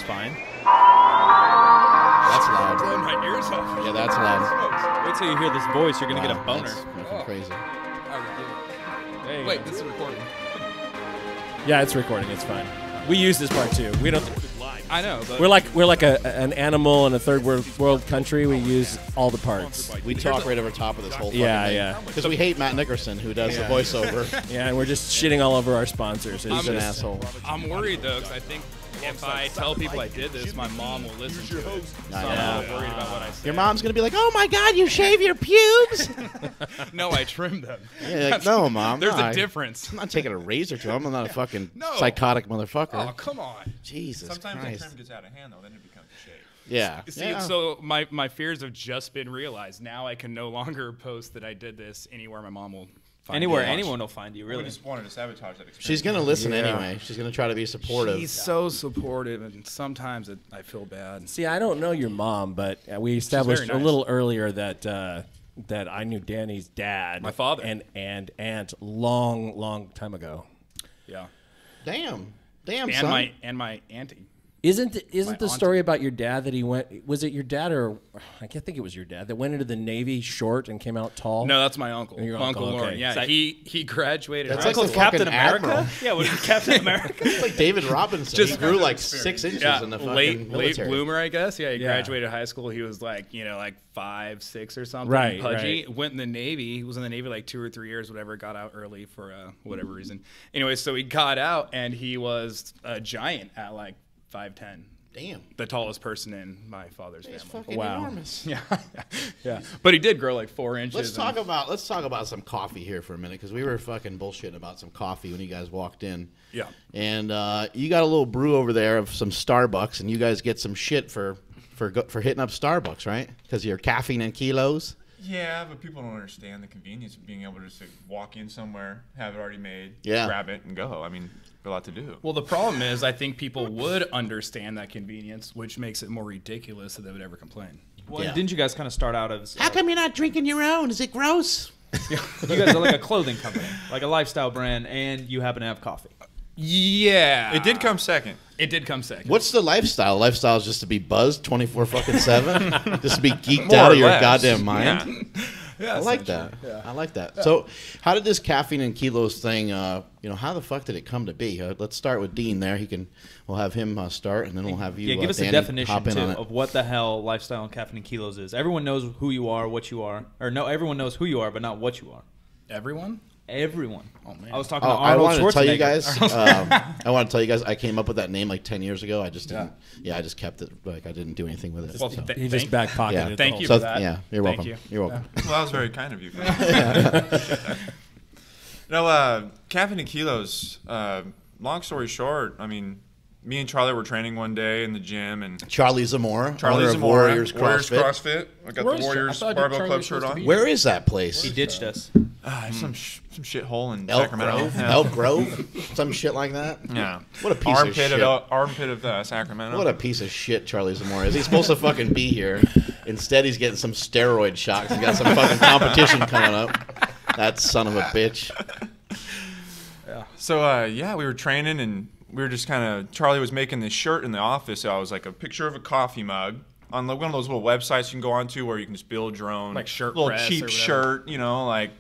fine. That's loud. Blowing my ears off. Yeah, that's loud. Wait till you hear this voice. You're going to get a boner. That's fucking crazy. Wait, this is recording. Yeah, it's recording. It's fine. We use this part too. We don't. I know. But We're like an animal in a third world country. We use all the parts. We talk right over top of this whole fucking thing. Yeah. Because we hate Matt Nickerson, who does the voiceover. Yeah, and we're just shitting all over our sponsors. It's He's an just- asshole. I'm worried though, because I think if I tell people I did this, my mom will listen to it. So I'm not worried about what I say. Your mom's going to be like, oh my God, you shave your pubes? No, I trimmed them. Yeah, like, no, Mom. There's no, a difference. I'm not taking a razor to him. I'm not a fucking No. psychotic motherfucker. Oh, come on. Jesus Sometimes Christ. the trim gets out of hand, though. Then it becomes a shave. Yeah. See, Yeah. so my fears have just been realized. Now I can no longer post that I did this anywhere my mom will find Anywhere it. anyone will find you, We really. just wanted to sabotage that experience. She's going to listen anyway. She's going to try to be supportive. She's so supportive, and sometimes I feel bad. See, I don't know your mom, but we established very nice. a little earlier that that I knew Danny's dad, My father. and aunt long time ago. Yeah. Damn, And son. my auntie. Isn't the auntie. story about your dad that he went? Was it your dad or I can't think it was your dad that went into the Navy short and came out tall? No, that's my uncle. Your Uncle uncle, Lauren. okay. Yeah, he graduated. That's high like the school. fucking Captain America? admiral. Yeah, what is Captain America? It's like David Robinson. Just he grew like 6 inches in the fucking late military. bloomer, I guess. Yeah, he Yeah. graduated high school. He was like 5, 6 or something. Right, Pudgy. right. Went in the Navy. He was in the Navy like 2 or 3 years, whatever. Got out early for whatever reason. Anyway, so he got out and he was a giant at like 5'10". Damn. The tallest person in my father's He's family. fucking Wow. enormous. Yeah, yeah. But he did grow like 4 inches. Let's talk about some coffee here for a minute, because we were fucking bullshitting about some coffee when you guys walked in. Yeah. And you got a little brew over there of some Starbucks, and you guys get some shit for hitting up Starbucks, right? Because of your caffeine and kilos. Yeah, but people don't understand the convenience of being able to just walk in somewhere, have it already made, Yeah. grab it, and go. I mean, a lot to do. Well, the problem is, I think people would understand that convenience, which makes it more ridiculous that they would ever complain. Well, Yeah. didn't you guys kind of start out as How come you're not drinking your own? Is it gross? you guys are like a clothing company, like a lifestyle brand, and you happen to have coffee? Yeah, It did come second. It did come second. What's the lifestyle? Lifestyle is just to be buzzed 24/7, just to be geeked More out or of your less. goddamn mind. Yeah. Yeah, I like that. I like that. So, how did this caffeine and kilos thing? How the fuck did it come to be? Let's start with Dean. There, we'll have him start, and then we'll have you. Yeah, give us Danny, a definition hop in too on it. of what the hell lifestyle and caffeine and kilos is. Everyone knows who you are, what you are, or no, everyone knows who you are, but not what you are. Everyone? Everyone. Oh man. I was talking Oh, to I Arnold wanted to tell you Schwarzenegger. guys. I want to tell you guys. I came up with that name like 10 years ago. I just didn't. Yeah, I just kept it. Like I didn't do anything with it. Well, so. He just back pocketed it. Thank you So, for that. yeah, you're Thank welcome. you. You're welcome. Well, that was very kind of you. Caffeine and Kilos, long story short, I mean, me and Charlie were training one day in the gym, and Charlie Zamora, Charlie owner of Zamora, Warriors CrossFit. CrossFit. I got Where's the Warriors I thought Barbell Charlie Club was shirt supposed to on. be- Where is that place? He ditched us. Some shit hole in Elk Sacramento. Grove? Yeah. Elk Grove? Some shit like that? Yeah. What a piece of shit. Armpit of Sacramento. What a piece of shit Charlie Zamora is. He's supposed to fucking be here. Instead, he's getting some steroid shots. He's got some fucking competition coming up. That son of a bitch. So, we were training, and we were just kind of, Charlie was making this shirt in the office. So I was like a picture of a coffee mug on one of those little websites you can go onto where you can just build your own Like shirt little press or cheap whatever. shirt, like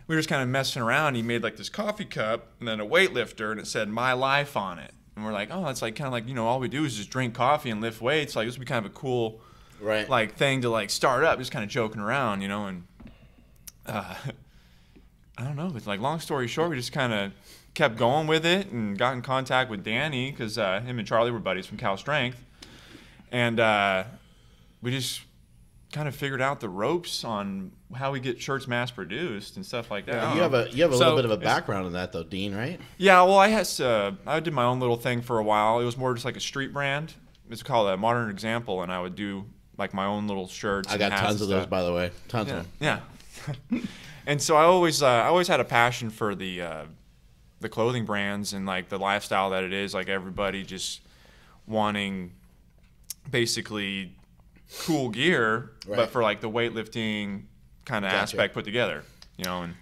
we were just kind of messing around. He made like this coffee cup and then a weightlifter, and it said "My Life" on it. And we're like, oh, that's like kind of like, all we do is just drink coffee and lift weights. Like this would be kind of a cool Right. like thing to like start up, just kind of joking around, and I don't know. It's like, long story short, we just kind of kept going with it and got in contact with Danny because him and Charlie were buddies from Cal Strength, and we just kind of figured out the ropes on how we get shirts mass produced and stuff like that. You have a So, little bit of a background in that, though, Dean, right? Yeah, well, I did my own little thing for a while. It was more just like a street brand. It's called a Modern Example, and I would do like my own little shirts. I got and hats tons of and those, stuff. by the way. Tons of them. Yeah. And so I always had a passion for the clothing brands and like the lifestyle that it is, like everybody just wanting basically cool gear, Right. but for like the weightlifting kind of Gotcha. aspect put together, and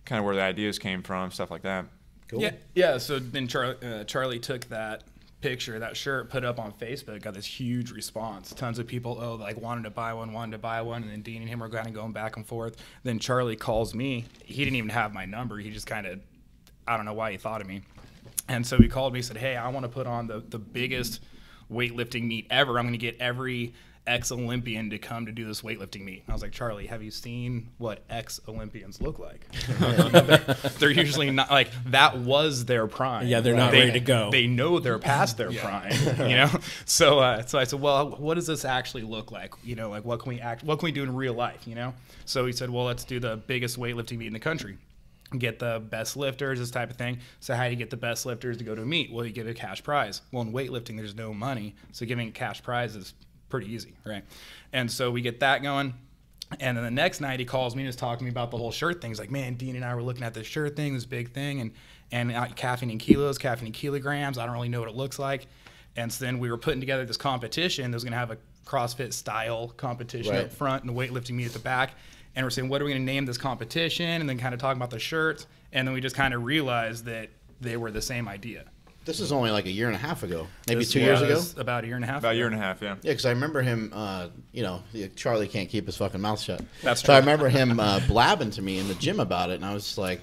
kind of where the ideas came from, stuff like that. Cool. Yeah. So then Charlie took that picture, that shirt, put up on Facebook, got this huge response. Tons of people, wanted to buy one, and then Dean and him were kind of going back and forth. Then Charlie calls me. He didn't even have my number. He just kind of, I don't know why he thought of me. And so he called me and said, hey, I want to put on the biggest weightlifting meet ever. I'm going to get every ex-Olympian to come to do this weightlifting meet. And I was like, Charlie, have you seen what ex-Olympians look like? they're usually not, like, that was their prime. Yeah, they're not ready to go. They know they're past their prime, you know? So I said, well, what does this actually look like? You know, like, what can we do in real life, you know? So he said, well, let's do the biggest weightlifting meet in the country. Get the best lifters, this type of thing. So how do you get the best lifters to go to a meet? Well, you give a cash prize. Well, in weightlifting, there's no money. So giving a cash prize is pretty easy, right? And so we get that going. And then the next night he calls me and is talking to me about the whole shirt thing. He's like, man, Dean and I were looking at this shirt thing, this big thing, and caffeine and kilos, caffeine and kilograms. I don't really know what it looks like. And so then we were putting together this competition that was going to have a CrossFit style competition up front and a weightlifting meet at the back. And we're saying, what are we going to name this competition? And then kind of talking about the shirts. And then we just kind of realized that they were the same idea. This is only like a year and a half ago, maybe This 2 years ago. was about a year and a half. About a ago. year and a half, yeah. Yeah, because I remember him. Charlie can't keep his fucking mouth shut. That's so true. I remember him blabbing to me in the gym about it, and I was just like,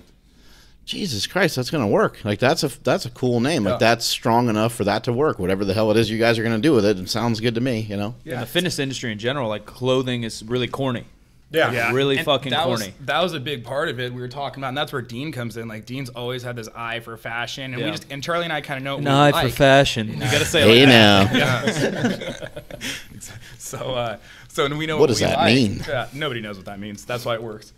Jesus Christ, that's gonna work. Like that's a cool name. Like that's strong enough for that to work. Whatever the hell it is you guys are gonna do with it, it sounds good to me. You know. Yeah. In the fitness industry in general, like clothing is really corny. Yeah. Really And fucking corny. That was a big part of it we were talking about, and that's where Dean comes in. Like, Dean's always had this eye for fashion, and and Charlie and I kind of know what we like. for fashion. You gotta say Hey it like now. that. So we know What what does we that like. mean? Yeah, nobody knows what that means. That's why it works.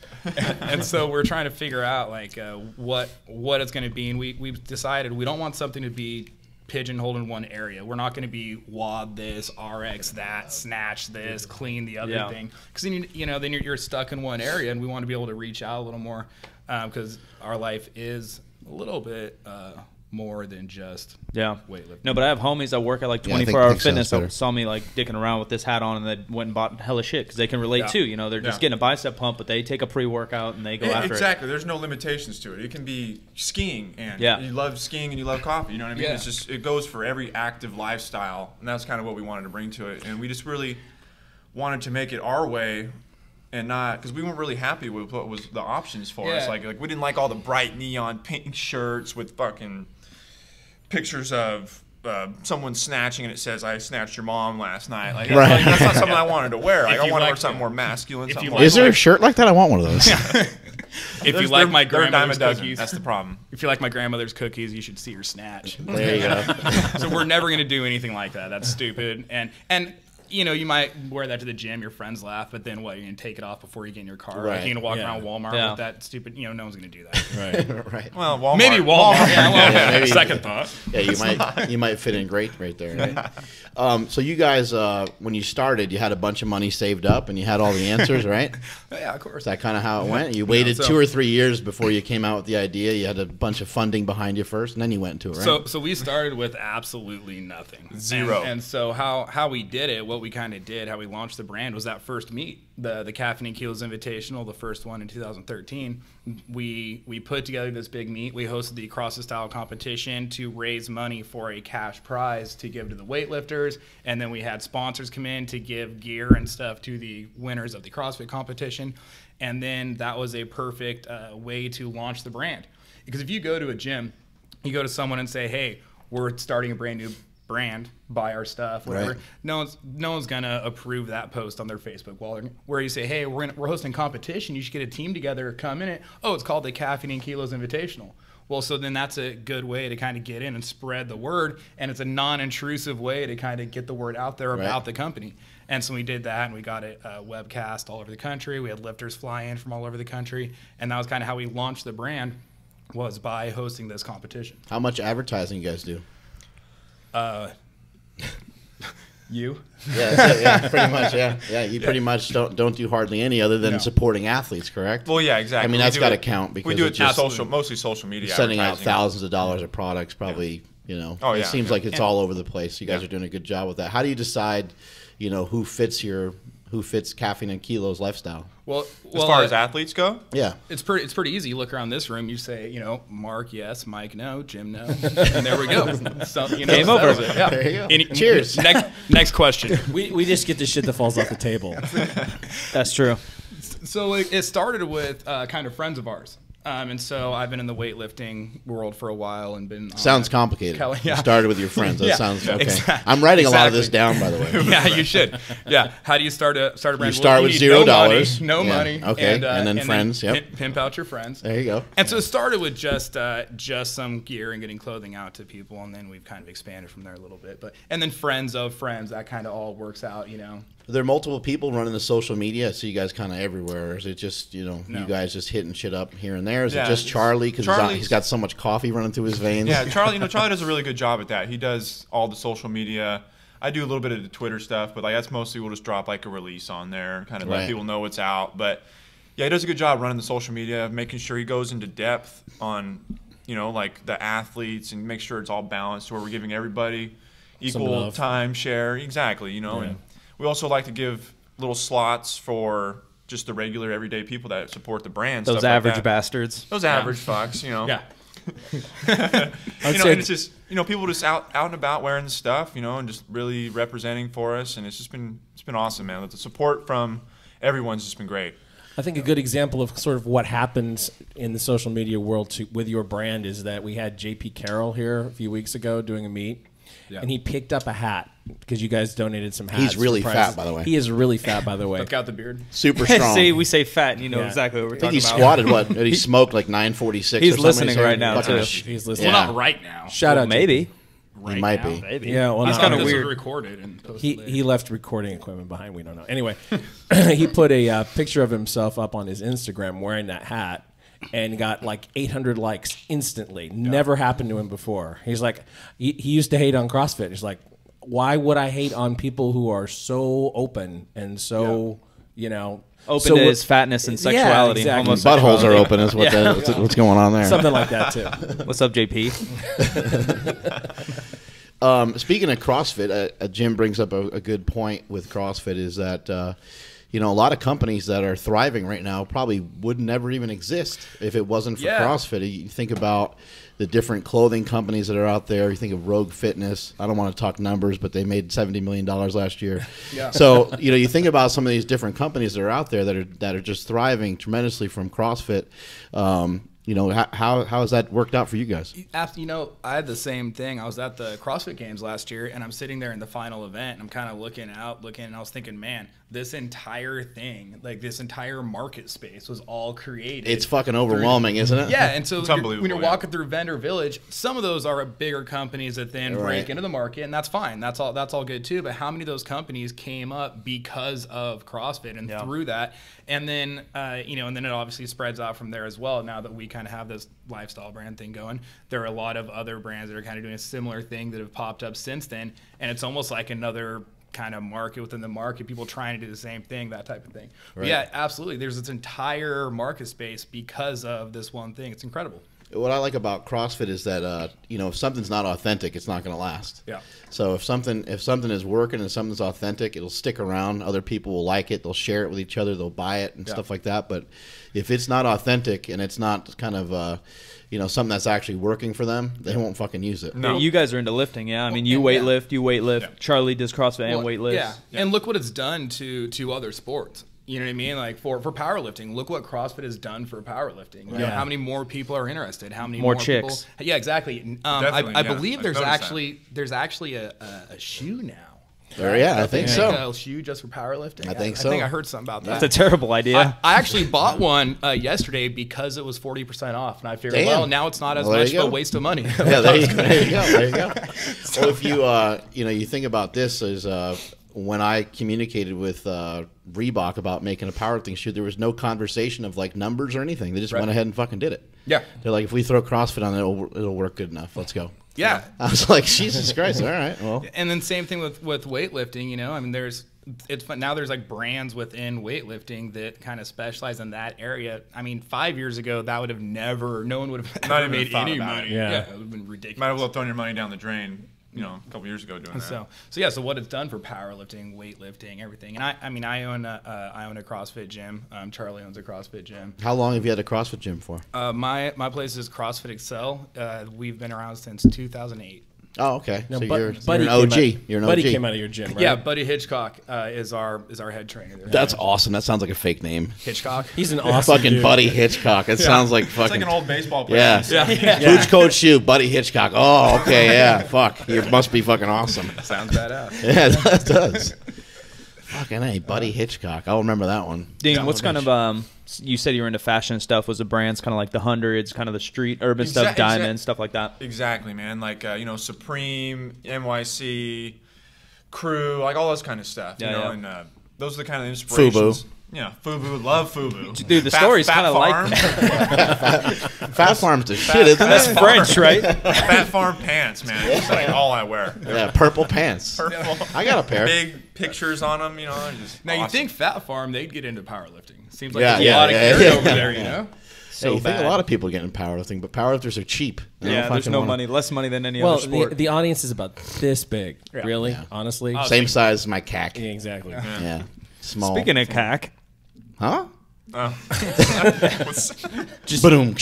And so we're trying to figure out like what it's going to be, and we've decided we don't want something to be pigeonholed in one area. We're not going to be WOD this, RX that, snatch this, clean the other thing, because then then you're stuck in one area, and we want to be able to reach out a little more because our life is a little bit more than just weightlifting. No, but I have homies that work at like Yeah, I 24 Hour think Fitness sounds that saw me like dicking around with this hat on, and they went and bought hella shit because they can relate too. You know, they're just getting a bicep pump, but they take a pre-workout and they go after it. Exactly. There's no limitations to it. It can be skiing, and you love skiing and you love coffee. You know what I mean? Yeah. It's just, it goes for every active lifestyle, and that's kind of what we wanted to bring to it. And we just really wanted to make it our way. And not, because we weren't really happy with what was the options for us. Like we didn't like all the bright neon pink shirts with fucking pictures of someone snatching, and it says, "I snatched your mom last night." Like, Right. that's not something I wanted to wear. Like, I you want to wear like something it. more masculine. If you Something like like Is there a shirt like that? I want one of those. If you like my they're a dime a grandmother's dozen. cookies, That's the problem. if you like my grandmother's cookies, you should see her snatch. There you go. So we're never gonna do anything like that. That's stupid. And you might wear that to the gym. Your friends laugh, but then what? You're gonna take it off before you get in your car. Right. Like, you're gonna walk Yeah. around Walmart Yeah. with that stupid. No one's gonna do that. Right. Right. Well, Walmart. Maybe Walmart. Yeah, maybe. Second thought. Yeah, you might fit in great right there. Right? So you guys, when you started, you had a bunch of money saved up, and you had all the answers, right? Yeah, of course. Is that kind of how it went? You waited so- 2 or 3 years before you came out with the idea. You had a bunch of funding behind you first, and then you went into it, right? So we started with absolutely nothing. Zero. And so how we did it, what we kind of did, how we launched the brand was that first meet, the Caffeine and Kilos Invitational, the first one in 2013. We put together this big meet. We hosted the CrossFit style competition to raise money for a cash prize to give to the weightlifters, and then we had sponsors come in to give gear and stuff to the winners of the CrossFit competition. And then that was a perfect way to launch the brand. Because if you go to a gym, you go to someone and say, hey, we're starting a brand new brand, buy our stuff, whatever. Right. No one's gonna approve that post on their Facebook wall. Where you say, hey, we're hosting a competition, you should get a team together, come in it. Oh, it's called the Caffeine and Kilos Invitational. Well, so then that's a good way to kind of get in and spread the word, and it's a non-intrusive way to kind of get the word out there about the company. And so we did that, and we got it webcast all over the country. We had lifters fly in from all over the country, and that was kind of how we launched the brand, was by hosting this competition. How much advertising you guys do? You? Yeah, pretty much. Yeah. You pretty much don't do hardly any other than supporting athletes, correct? Well, yeah, exactly. I mean, We that's do got to count because we do it it's through just mostly social media. sending out advertising. thousands of dollars of products. Probably, Oh, it yeah. seems like it's all over the place. You guys are doing a good job with that. How do you decide, who fits your who fits Caffeine and Kilos lifestyle? Well, as far as athletes go, yeah, it's pretty easy. You look around this room, you say, you know, Mark, yes, Mike, no, Jim, no, and there we go. So, you know, game over. Yeah. There you go. Cheers. Next question. We just get the shit that falls off the table. That's true. So it started with kind of friends of ours. And so I've been in the weightlifting world for a while and been sounds complicated. Yeah. You started with your friends. That sounds okay. Exactly. I'm writing a lot of this down, by the way. Yeah, you should. Yeah. How do you start a brand? You start with $0. No money. Okay. And then friends. Then pimp out your friends. There you go. And so it started with just some gear and getting clothing out to people, and then we've kind of expanded from there a little bit. And then friends of friends, that kind of all works out, you know. Are there multiple people running the social media? I see you guys kind of everywhere. Or is it just, you know, No. you guys just hitting shit up here and there? Is it just it's Charlie? Because he's got so much coffee running through his veins. Yeah, Charlie. You know, Charlie does a really good job at that. He does all the social media. I do a little bit of the Twitter stuff, but like that's mostly we'll just drop like a release on there, kind of let people know what's out. But yeah, he does a good job running the social media, making sure he goes into depth on, you know, like the athletes and make sure it's all balanced, where we're giving everybody equal time share. Exactly, you know. And we also like to give little slots for just the regular everyday people that support the brand. Those stuff average like that. bastards. Those average fucks, you know. Yeah. You know, and it's just, you know, people just out and about wearing the stuff, you know, and just really representing for us, and it's been awesome, man. The support from everyone's just been great. I think a good example of sort of what happens in the social media world with your brand is that we had JP Carroll here a few weeks ago doing a meet, and he picked up a hat because you guys donated some hats. He's really fat, by the way. He is really fat, by the way. Look out the beard. Super strong. See, we say fat, and you know exactly what we're I talking think he about. squatted what? Did he smoked like 946? He's or something? listening right now, too. He's listening. Well, not right now. Shout out, Maybe. Right He might now. be. Maybe. Yeah, well, He's not kind of This was weird. recorded and posted later. He left recording equipment behind. We don't know. Anyway, he put a picture of himself up on his Instagram wearing that hat and got like 800 likes instantly. Never happened to him before. He's like, he used to hate on CrossFit. He's like, why would I hate on people who are so open and so, you know, Open to his fatness and sexuality. Yeah, exactly. Buttholes are open is what's going on there. something like that too. What's up, JP? Speaking of CrossFit, Jim brings up a good point with CrossFit is that, you know, a lot of companies that are thriving right now probably would never even exist if it wasn't for CrossFit. You think about the different clothing companies that are out there. You think of Rogue Fitness. I don't want to talk numbers, but they made $70 million last year. Yeah. So, you know, you think about some of these different companies that are out there that are just thriving tremendously from CrossFit. You know, how has that worked out for you guys? You know, I had the same thing. I was at the CrossFit Games last year, and I'm sitting there in the final event, and I'm kind of looking, and I was thinking, man, this entire thing, like this entire market space was all created. It's fucking overwhelming, isn't it? Yeah, and so It's unbelievable, when you're walking through Vendor Village, some of those are bigger companies that then break into the market, and that's fine. That's all good too. But how many of those companies came up because of CrossFit and through that? And then, you know, and then it obviously spreads out from there as well. Now that we kind of have this lifestyle brand thing going, there are a lot of other brands that are kind of doing a similar thing that have popped up since then. And it's almost like another kind of market within the market, people trying to do the same thing, that type of thing. Right. Yeah, absolutely. There's this entire market space because of this one thing. It's incredible. What I like about CrossFit is that you know, if something's not authentic, it's not going to last. Yeah. So if something is working and something's authentic, it'll stick around. Other people will like it. They'll share it with each other. They'll buy it and stuff like that. But if it's not authentic and it's not kind of you know, something that's actually working for them, they won't fucking use it. No. You guys are into lifting, yeah? I mean, you weightlift. Yeah. Charlie does CrossFit and weightlifts. Yeah, and look what it's done to other sports. You know what I mean? Like for powerlifting, look what CrossFit has done for powerlifting. You know, how many more people are interested? How many more chicks? People? Yeah, exactly. I believe there's actually a shoe now. I think so. A shoe just for powerlifting. I think so. I think I heard something about that. That's a terrible idea. I actually bought one yesterday because it was 40% off, and I figured, well, now it's not as much of a waste of money. Yeah, there you go. There you go. So if you you know, you think about this as when I communicated with Reebok about making a powerlifting shoe, there was no conversation of like numbers or anything. They just went ahead and fucking did it. Yeah. They're like, if we throw CrossFit on it, it'll work good enough. Let's go. Yeah. I was like, Jesus Christ. All right. Well. And then same thing with weightlifting, you know, I mean, it's fun. Now there's like brands within weightlifting that kind of specialize in that area. I mean, 5 years ago, that would have no one would have ever made any money. It. Yeah, it would have been ridiculous. Might as well throw your money down the drain. a couple years ago doing that. So yeah. So what it's done for powerlifting, weightlifting, everything. And I own a CrossFit gym. Charlie owns a CrossFit gym. How long have you had a CrossFit gym for? My place is CrossFit Excel. We've been around since 2008. Oh, okay. No, so but, you're Buddy an OG. Came You're an Buddy OG. came out of your gym, right? Yeah, Buddy Hitchcock is our head trainer there. That's awesome. That sounds like a fake name. Hitchcock. He's an awesome Fucking dude. Buddy Hitchcock. It sounds like fucking. It's like an old baseball player. Yeah. Who's coach you? Buddy Hitchcock. Oh, okay. Yeah. Fuck. You must be fucking awesome. Sounds badass. Yeah, that does. Fucking A, Buddy Hitchcock. I'll remember that one. Dean, what's kind of you said you were into fashion stuff. Was the brands kind of like the Hundreds, kind of the street urban stuff, Diamond, stuff like that? Exactly, man. Like Supreme, NYC, Crew, like all this kind of stuff. And those are the kind of inspirations. Fubu. Yeah, Fubu, love Fubu. Dude, the story's kind of like that. Fat Farm's the shit, isn't it? That's French, right? Fat Farm pants, man. It's like all I wear. Yeah, purple pants. Purple. I got a pair. Big pictures on them, just Now awesome. you think Fat Farm they'd get into powerlifting? Seems like Yeah, there's a lot of carryover there, you know. So you think a lot of people get into powerlifting, but powerlifters are cheap. There's no money, less money than any Well, other sport. the audience is about this big, really, honestly. Same size as my cack. Yeah, exactly. Yeah. Small. Speaking of CAC, Huh? just Boom.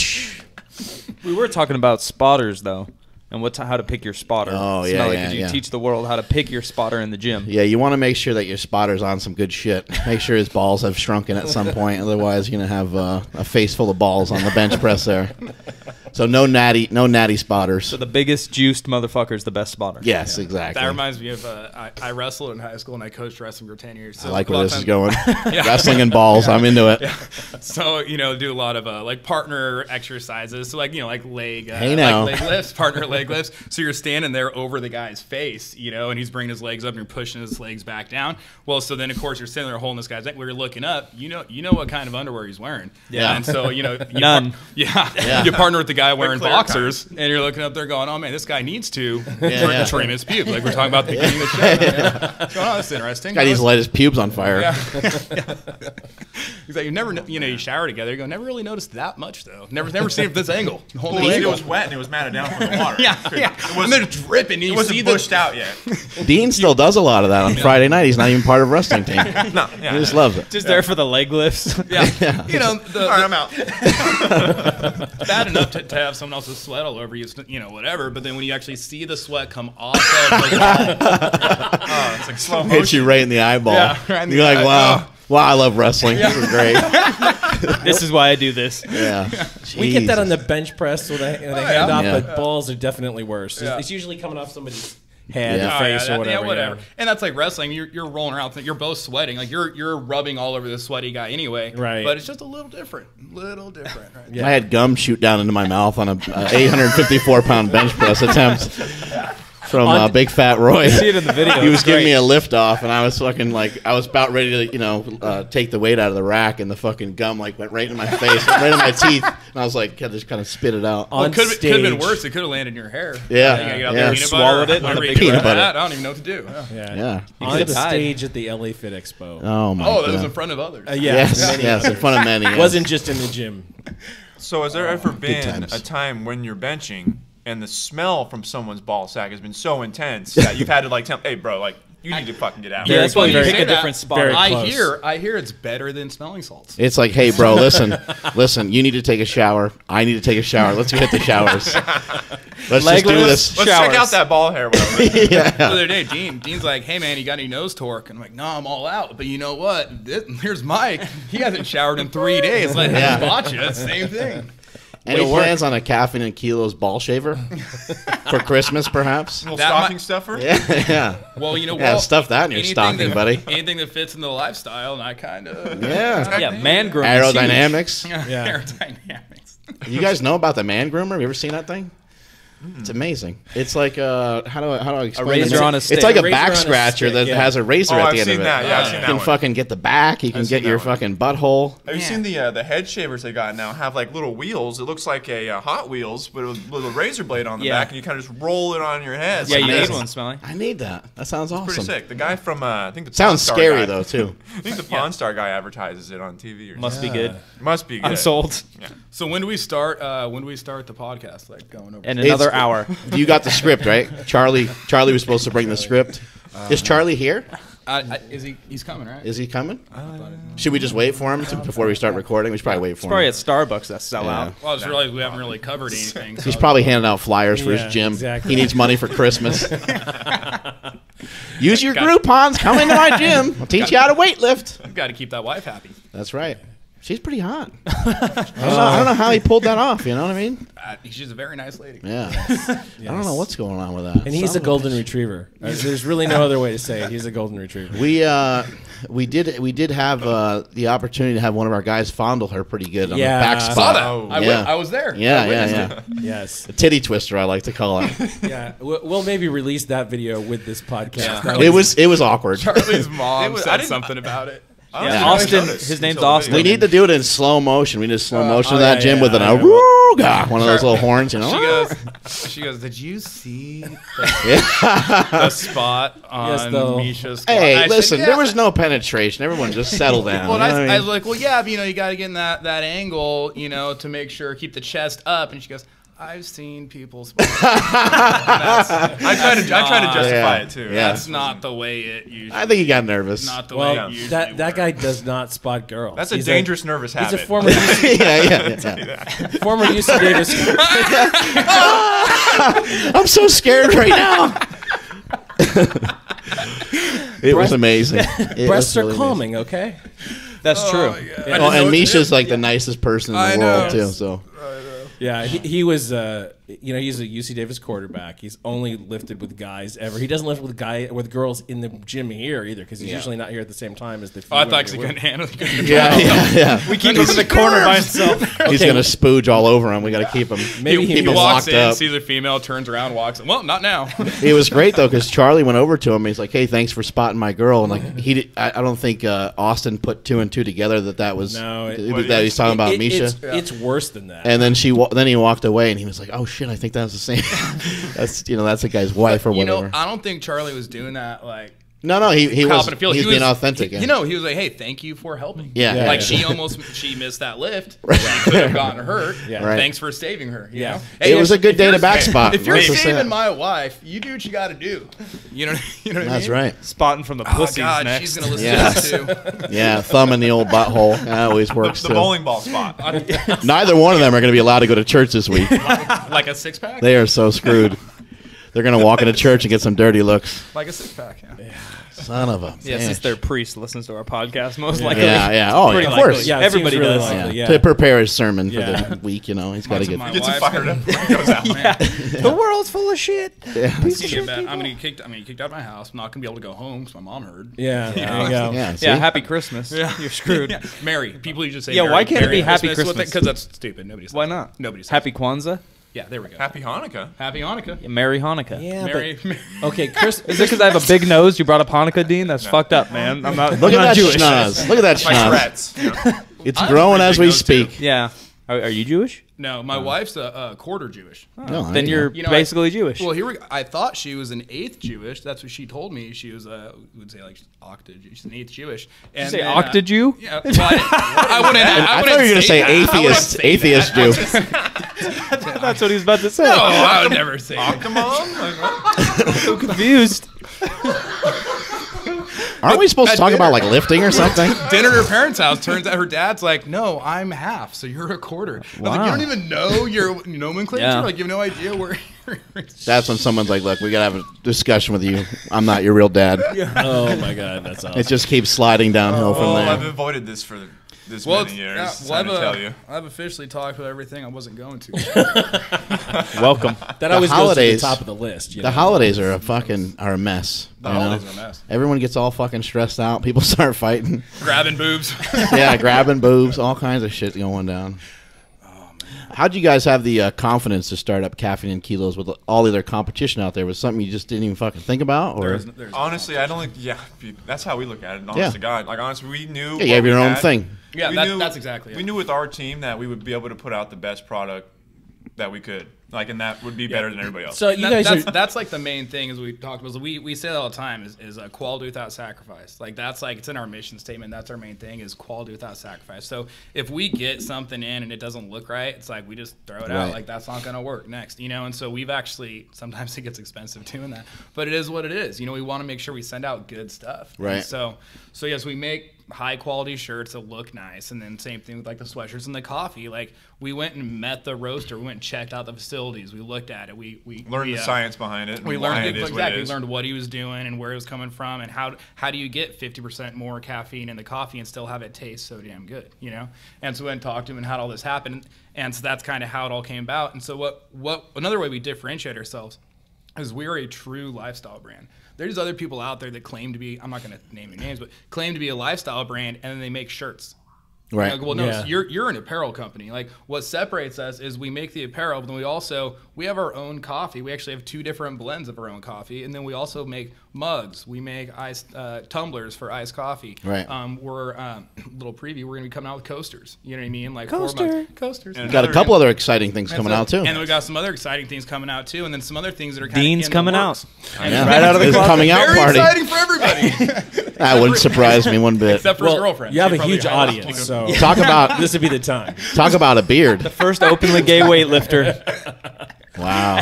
we were talking about spotters though, and how to pick your spotter. Oh, yeah, Smelly, yeah, could you yeah. teach the world how to pick your spotter in the gym? Yeah, you want to make sure that your spotter's on some good shit. Make sure his balls have shrunken at some point. Otherwise, you're going to have a face full of balls on the bench press there. So no natty spotters. So the biggest juiced motherfucker is the best spotter. Yes, exactly. That reminds me of I wrestled in high school and I coached wrestling for 10 years. So I like a where lot this of is times- going. Wrestling and balls. I'm into it. So do a lot of like partner exercises. So like like leg Hey, now. like leg lifts, partner leg lifts. So you're standing there over the guy's face, and he's bringing his legs up and you're pushing his legs back down. Well, so then of course you're sitting there holding this guy's neck. Where you're looking up, you know what kind of underwear he's wearing. Yeah. And so None. You partner with the guy wearing clear boxers, and you're looking up there going, oh man, this guy needs to yeah. trim his pubes. Like we're talking about the beginning of the show. What's going on? That's interesting. Guy needs to light his pubes on fire. Yeah. He's like, you never, you shower together. You go, never really noticed that much though. Never seen it this angle. The whole Well, it angle. was wet and it was matted down from the water. It was, and then it's dripping. And It you wasn't see bushed out yet. Dean still does a lot of that on Friday night. He's not even part of wrestling team. No, He just loves it. Just there for the leg lifts. Yeah. All right, I'm out. Bad enough to have someone else's sweat all over you, whatever. But then when you actually see the sweat come off of It's like slow motion. Hits you right in the eyeball. Yeah, right in the You're like, eye. wow, I love wrestling. This is great. This is why I do this. Yeah. We get that on Jesus. the bench press with a hand off, Yeah. but balls are definitely worse. Yeah. It's usually coming off somebody's head Yeah. or face or whatever. Yeah, whatever. And that's like wrestling. You're rolling around. You're both sweating. Like you're rubbing all over the sweaty guy anyway. Right. But it's just a little different. Right? Yeah. I had gum shoot down into my mouth on a 854-pound bench press attempt from Big Fat Roy. See it in the video. He was It's giving great. me a lift off, and I was fucking like, I was about ready to, take the weight out of the rack, and the fucking gum went right in my face, right in my teeth, and I was like, just kind of spit it out. On Could have been stage. worse. It could have landed in your hair. Yeah. You gotta get out Yeah. there, peanut Swallowed butter, it on a whatever big you do peanut with butter. that. I don't even know what to do. Yeah. Yeah. On could the have died. stage at the LA Fit Expo. Oh my Oh, that was god. in front of others. Yes, in front of many. Yes. Wasn't just in the gym. So has there ever been times. a time when you're benching and the smell from someone's ball sack has been so intense that you've had to tell, hey bro, you need to fucking get out. Yeah, that's why you Very pick a close. different spot. Very I close. hear it's better than smelling salts. It's like, hey, bro, listen. You need to take a shower. I need to take a shower. Let's go hit the showers. Let's just do this. Let's check out Showers. that ball hair. Yeah. The other day, Dean's like, "Hey man, you got any nose torque?" And I'm like, "No, I'm all out." But you know what? Here's Mike. He hasn't showered in 3 days. Let him watch it. Same thing. Any plans on a Caffeine and Kilos ball shaver for Christmas, perhaps? Little That stocking might- stuffer. Yeah. Well, Yeah, stuff that in your anything stocking, buddy. Anything that fits in the lifestyle, and I kind of Yeah. Yeah, man grooming. is huge. Aerodynamics. aerodynamics. You guys know about the man groomer? Have you ever seen that thing? It's amazing. It's like how do I explain razor it? on a It's stick. like a A razor back on a scratcher stick, that yeah. has a razor Oh, at I've the end seen of it. that. Yeah, I've seen You that can one. fucking get the back. You can get seen your that one. fucking butthole. Have you seen the head shavers they got now? Have little wheels. It looks like a Hot Wheels, but with a razor blade on the Yeah. back, and you kind of just roll it on your head. Yeah, you need amazing. one, Smelly. I need that. That sounds awesome. Pretty sick. The guy from I think the Sounds Pawn Star scary guy- though too. I think the Pawn Star guy advertises it on TV. Or Must be good. Must be good. I'm sold. So when do we start? When do we start the podcast? Going over. And It's another per hour. You got the script, right? Charlie was supposed to bring the script. Is Charlie here? Is he? He's coming, right? Is he coming? Should we just wait for him before we start recording? We should probably wait for Probably him. at Starbucks that sell out. Well, I just realized we haven't really covered anything. He's probably handing out flyers for his gym. Exactly. He needs money for Christmas. Use your Groupons. Come into my gym. I'll teach you how to weightlift. I've got to keep that wife happy. That's right. She's pretty hot. I don't know how he pulled that off. You know what I mean? She's a very nice lady. Yeah. I don't know what's going on with that. And he's a golden retriever. There's really no other way to say it. He's a golden retriever. We did have the opportunity to have one of our guys fondle her pretty good on the Yeah. back I spot. Saw that. Oh. I was there. Yeah. Yes. A titty twister, I like to call it. Yeah. We'll maybe release that video with this podcast. That It was awkward. Charlie's mom I said didn't- something about it. Yeah. Austin, his name's Austin. We need to do it in slow motion. We need slow motion of that gym with an aruga, one of those little horns, you know. She goes, did you see the spot on Misha's squat? Hey, I said, listen, yeah. there was no penetration. Everyone just settle down. Well, you know what I I was mean? like, well, yeah, but, you got to get in that angle, to make sure, keep the chest up. And she goes, I've seen people spot. I try to justify Yeah. it too. Yeah. That's not the way it usually. I think he got nervous. Not the way it usually that works. guy does not spot girls. That's a He's dangerous, nervous habit. He's a former yeah. former UC Davis. I'm so scared right now. It was amazing. It Breasts was are really calming, okay? That's true. amazing. Oh, and Misha's like the nicest person in the world too. So Yeah, he was, he's a UC Davis quarterback. He's only lifted with guys ever. He doesn't lift with girls in the gym here either because he's usually not here at the same time as the. Oh, I thought he couldn't handle it. yeah. We keep him in the corner by himself. He's gonna spooge all over him. We got to keep him. Maybe He keep him walks locked in, up. sees a female, turns around, walks in. Well, not now. It was great though because Charlie went over to him. He's like, "Hey, thanks for spotting my girl." And like I don't think Austin put two and two together that was that he's talking about Misha. It's worse than that. And then he walked away and he was like, "Oh shit, I think that's the same." that's the guy's wife or whatever. I don't think Charlie was doing that like. No, he was. Copping a feel. He's being authentic. He was like, "Hey, thank you for helping." Yeah. Like she missed that lift. She could have gotten hurt. Yeah. Right. Thanks for saving her. You know? It was a good day to back spot. If you're Let's just say saving that. my wife, you do what you got to do. You know what I mean? That's right. Spotting from the Oh pussies God, next. she's gonna listen Yes. to this too. Yeah, thumb in the old butthole. That always works the too. bowling ball spot. Neither one of them are going to be allowed to go to church this week. Like a six pack. They are so screwed. They're going to walk into church and get some dirty looks. Like a six pack. Yeah. Son of a Yeah, bitch. since their priest listens to our podcast, most likely. Yeah. Oh, Pretty of likely. course. Yeah, it Everybody seems really does. likely, Yeah. yeah. To prepare his sermon for Yeah. the week, he's got to get. My Gets him wife- fired up. He goes out. Yeah. The world's full of shit. It's gonna get bad. I'm gonna get kicked. I'm gonna get kicked out of my house. I'm not gonna be able to go home because my mom heard. Yeah, there you go. Yeah, see? Yeah, happy Christmas. You're screwed. Yeah. Merry. People usually say. Yeah, Merry, why can't it Merry be Happy Christmas? Christmas? Because that's stupid. Nobody says Why it. not? Nobody says Happy it. Kwanzaa? Yeah, there we go. Happy Hanukkah. Happy Hanukkah. Merry Hanukkah. Yeah, Merry. okay, Chris. Is it because I have a big nose? You brought up Hanukkah, Dean? That's fucked up, man. I'm not. Look I'm at not that Jewish. schnoz. Look at that My schnoz. Tourette's. You know? It's I have growing a as big we nose, too. speak. Yeah. Are you Jewish? No, my wife's a quarter Jewish. No, Then you you're know. You know, basically Jewish. Well, I thought she was an eighth Jewish. That's what she told me. She was we would say like octa. She's an eighth Jewish. Did you And say then, octa Jew? Yeah. Well, I wouldn't. I thought you were going to say atheist, atheist Jew. That's what he's about to say. No, I would never say that. Octomom? I'm so confused. Aren't we supposed to talk about like lifting or something? Dinner at her parents' house. Turns out her dad's like, "No, I'm half, so you're a quarter." I was like, Wow. "You don't even know your nomenclature. Yeah. Like, you have no idea where." That's when someone's like, "Look, we gotta have a discussion with you. I'm not your real dad." Oh my God, that's awesome. It just keeps sliding downhill from Oh, I've there. avoided this for this Well, many years. yeah, It's time to tell you. I've officially talked with everything I wasn't going to. Welcome. that always goes to the holidays- top of the list. You The know? holidays are a mess. The you know? holidays are a mess. Everyone gets all fucking stressed out. People start fighting. Grabbing boobs. Yeah, grabbing boobs, all kinds of shit going down. How'd you guys have the confidence to start up Caffeine and Kilos with all of their competition out there? Was something you just didn't even fucking think about? Or There's Honestly, I don't think. Yeah, that's how we look at it. Honest Yeah. to God, like honestly, we knew. yeah, you have what your we own had. thing. Yeah, We that, knew- that's exactly it. We knew with our team that we would be able to put out the best product that we could. Like, and that would be better than everybody else. So you guys that's like the main thing, as we talked about. We say that all the time is quality without sacrifice. Like that's like it's in our mission statement. That's our main thing is quality without sacrifice. So if we get something in and it doesn't look right, it's like we just throw it out. Like that's not going to work next, you know. And so we've actually sometimes it gets expensive doing that, but it is what it is. You know, we want to make sure we send out good stuff. Right. And so yes, we make high quality shirts that look nice, and then same thing with like the sweatshirts and the coffee. Like we went and met the roaster, we went and checked out the facilities, we looked at it, we learned the science behind it. We learned we learned what he was doing and where it was coming from, and how do you get 50% more caffeine in the coffee and still have it taste so damn good, you know? And so we went and talked to him and how all this happened, and so that's kind of how it all came about. And so what another way we differentiate ourselves is we're a true lifestyle brand. There's other people out there that claim to be, I'm not going to name any names, but claim to be a lifestyle brand, and then they make shirts. Right. Like, well, no, so you're an apparel company. Like, what separates us is we make the apparel, but then we have our own coffee. We actually have 2 different blends of our own coffee, and then we also make mugs. We make iced tumblers for iced coffee. Right. We're little preview. We're gonna be coming out with coasters. You know what I mean? Like Coaster. 4 mugs. Coasters. You got a couple other exciting things coming out too. And then we got some other exciting things coming out too, and then some other things that are kind Dean's of coming out. Yeah. Right out of the It's a closet. coming out Very party. exciting for everybody. That wouldn't surprise me one bit. Except for his girlfriend. you have She'd a probably huge hide audience, so Talk about this would be the time. talk about a beard. First openly gay weightlifter. Wow.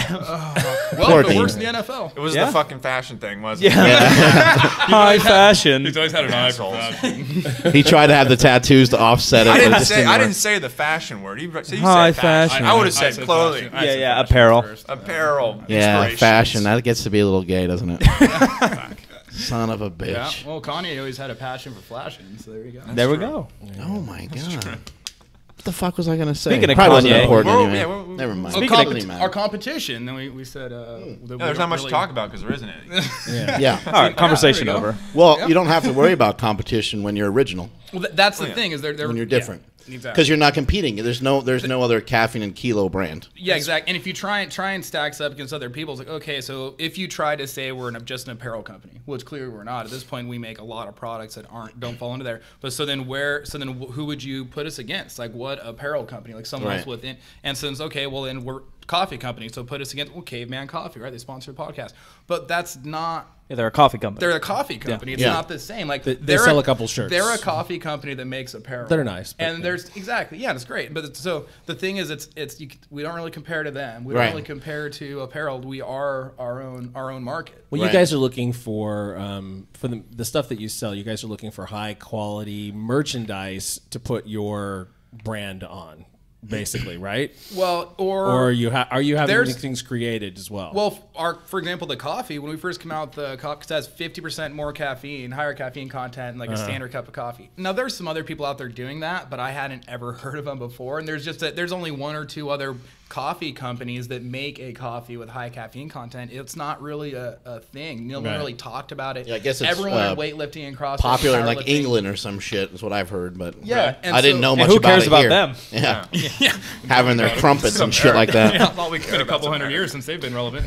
Well, Poor if it Dean. works in the NFL. It was Yeah. the fucking fashion thing, wasn't it? High fashion. He's always had an eye for that. He tried to have the tattoos to offset it. I but it didn't just say work. the fashion word. You said High fashion. fashion. I would have I said clothing. fashion. I said Yeah, fashion apparel. first. Apparel. Yeah, inspirations. fashion. That gets to be a little gay, doesn't it? Son of a bitch. Yeah. Well, Kanye always had a passion for flashing, so there you go. There we go. Oh my god. What the fuck was I gonna say? Speaking of Probably wasn't Kanye. important Well, anyway. yeah, Never mind. Oh, Speaking of Doesn't matter. our competition, then we said There's not much to talk about because there isn't any. Yeah. All right, conversation there you go. over. Well, you don't have to worry about competition when you're original. Well, that's the thing is they're When you're different. Yeah, exactly. Because you're not competing. There's no other Caffeine and Kilo brand. Yeah, exactly. And if you try and stack us up against other people, it's like, okay, so if you try to say we're just an apparel company, which clearly we're not. At this point, we make a lot of products that don't fall into there. But so then who would you put us against? Like what apparel company? Like someone else within. And since okay, well then we're coffee company, so put us against Caveman Coffee, right? They sponsor the podcast, but that's not. Yeah, they're a coffee company. They're a coffee company. It's not the same. Like they sell a couple shirts. They're a coffee company that makes apparel. They're nice, but and there's exactly it's great. But so the thing is, we don't really compare to them. We Right. don't really compare to apparel. We are our own market. When you guys are looking for the stuff that you sell, you guys are looking for high quality merchandise to put your brand on, basically, right? Well, Or are you having There's- these things created as well? Well, for example, the coffee, when we first came out, the coffee has 50% more caffeine, higher caffeine content than like a standard cup of coffee. Now, there's some other people out there doing that, but I hadn't ever heard of them before. And there's only 1 or 2 other coffee companies that make a coffee with high caffeine content. It's not really a thing. No one really talked about it. Yeah, I guess it's everyone in weightlifting and CrossFit, Popular in like powerlifting. England or some shit is what I've heard, but Yeah, and I didn't know And much who about cares it about here. them? Yeah. Having their crumpets and shit like that. All we It's care been a about couple hundred years since they've been relevant.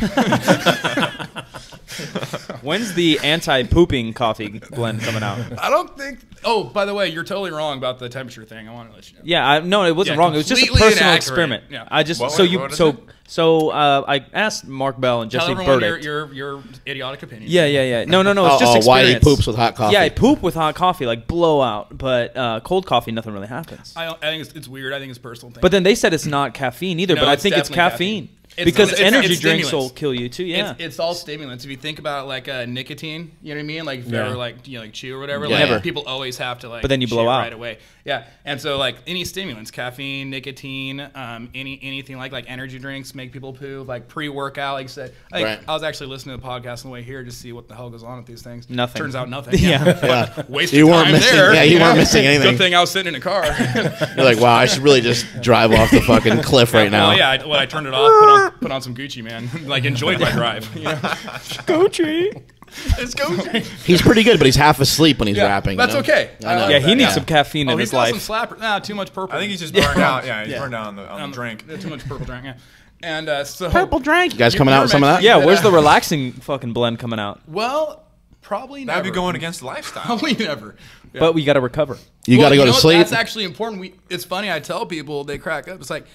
When's the anti-pooping coffee blend coming out? I don't think. Oh, by the way, you're totally wrong about the temperature thing. I want to let you know. Yeah, no, it wasn't Yeah, wrong. It was just a completely personal inaccurate. experiment. Yeah. I just What- so what you is so it? so I asked Mark Bell and Tell Jesse everyone Burdick. your idiotic opinion. Yeah. No. It's just experience. Why he poops with hot coffee. Yeah, I poop with hot coffee, like blowout. But cold coffee, nothing really happens. I think it's weird. I think it's a personal thing. But then they said it's not caffeine either. No, but I it's think it's definitely caffeine. It's- Because it's energy drinks stimulants. will kill you too. Yeah. It's all stimulants. If you think about like nicotine, you know what I mean? Like if you Yeah. ever like chew or whatever, Yeah. like Never. people always have to like But then you blow shit out. right away. Yeah. And so like any stimulants, caffeine, nicotine, anything like energy drinks make people poop, like pre-workout, like I said. Right. I was actually listening to the podcast on the way here to see what the hell goes on with these things. Nothing. Turns out nothing. Yeah. Wasted You weren't time missing- there. yeah, you weren't missing anything. Good thing I was sitting in a car. You're like, wow, I should really just drive off the fucking cliff right now. Well, yeah, I turned it off, put on some Gucci, man. Like enjoyed my drive. You know? Gucci. It's Gucci. He's pretty good, but he's half asleep when he's rapping. That's you know? okay. I know. Yeah, he needs Yeah. some caffeine Oh, in he's his got life. some slapper. Nah, too much purple. I think he's just burned out. Yeah, he's burned out on the drink. Too much purple drink. Yeah. And so drink. You guys coming out with some of that? Yeah, where's the relaxing fucking blend coming out? Well, probably never. That'd be going against the lifestyle. Probably never. Yeah. But we got to recover. You got to go know to what? sleep. That's actually important. It's funny. I tell people, they crack up. It's like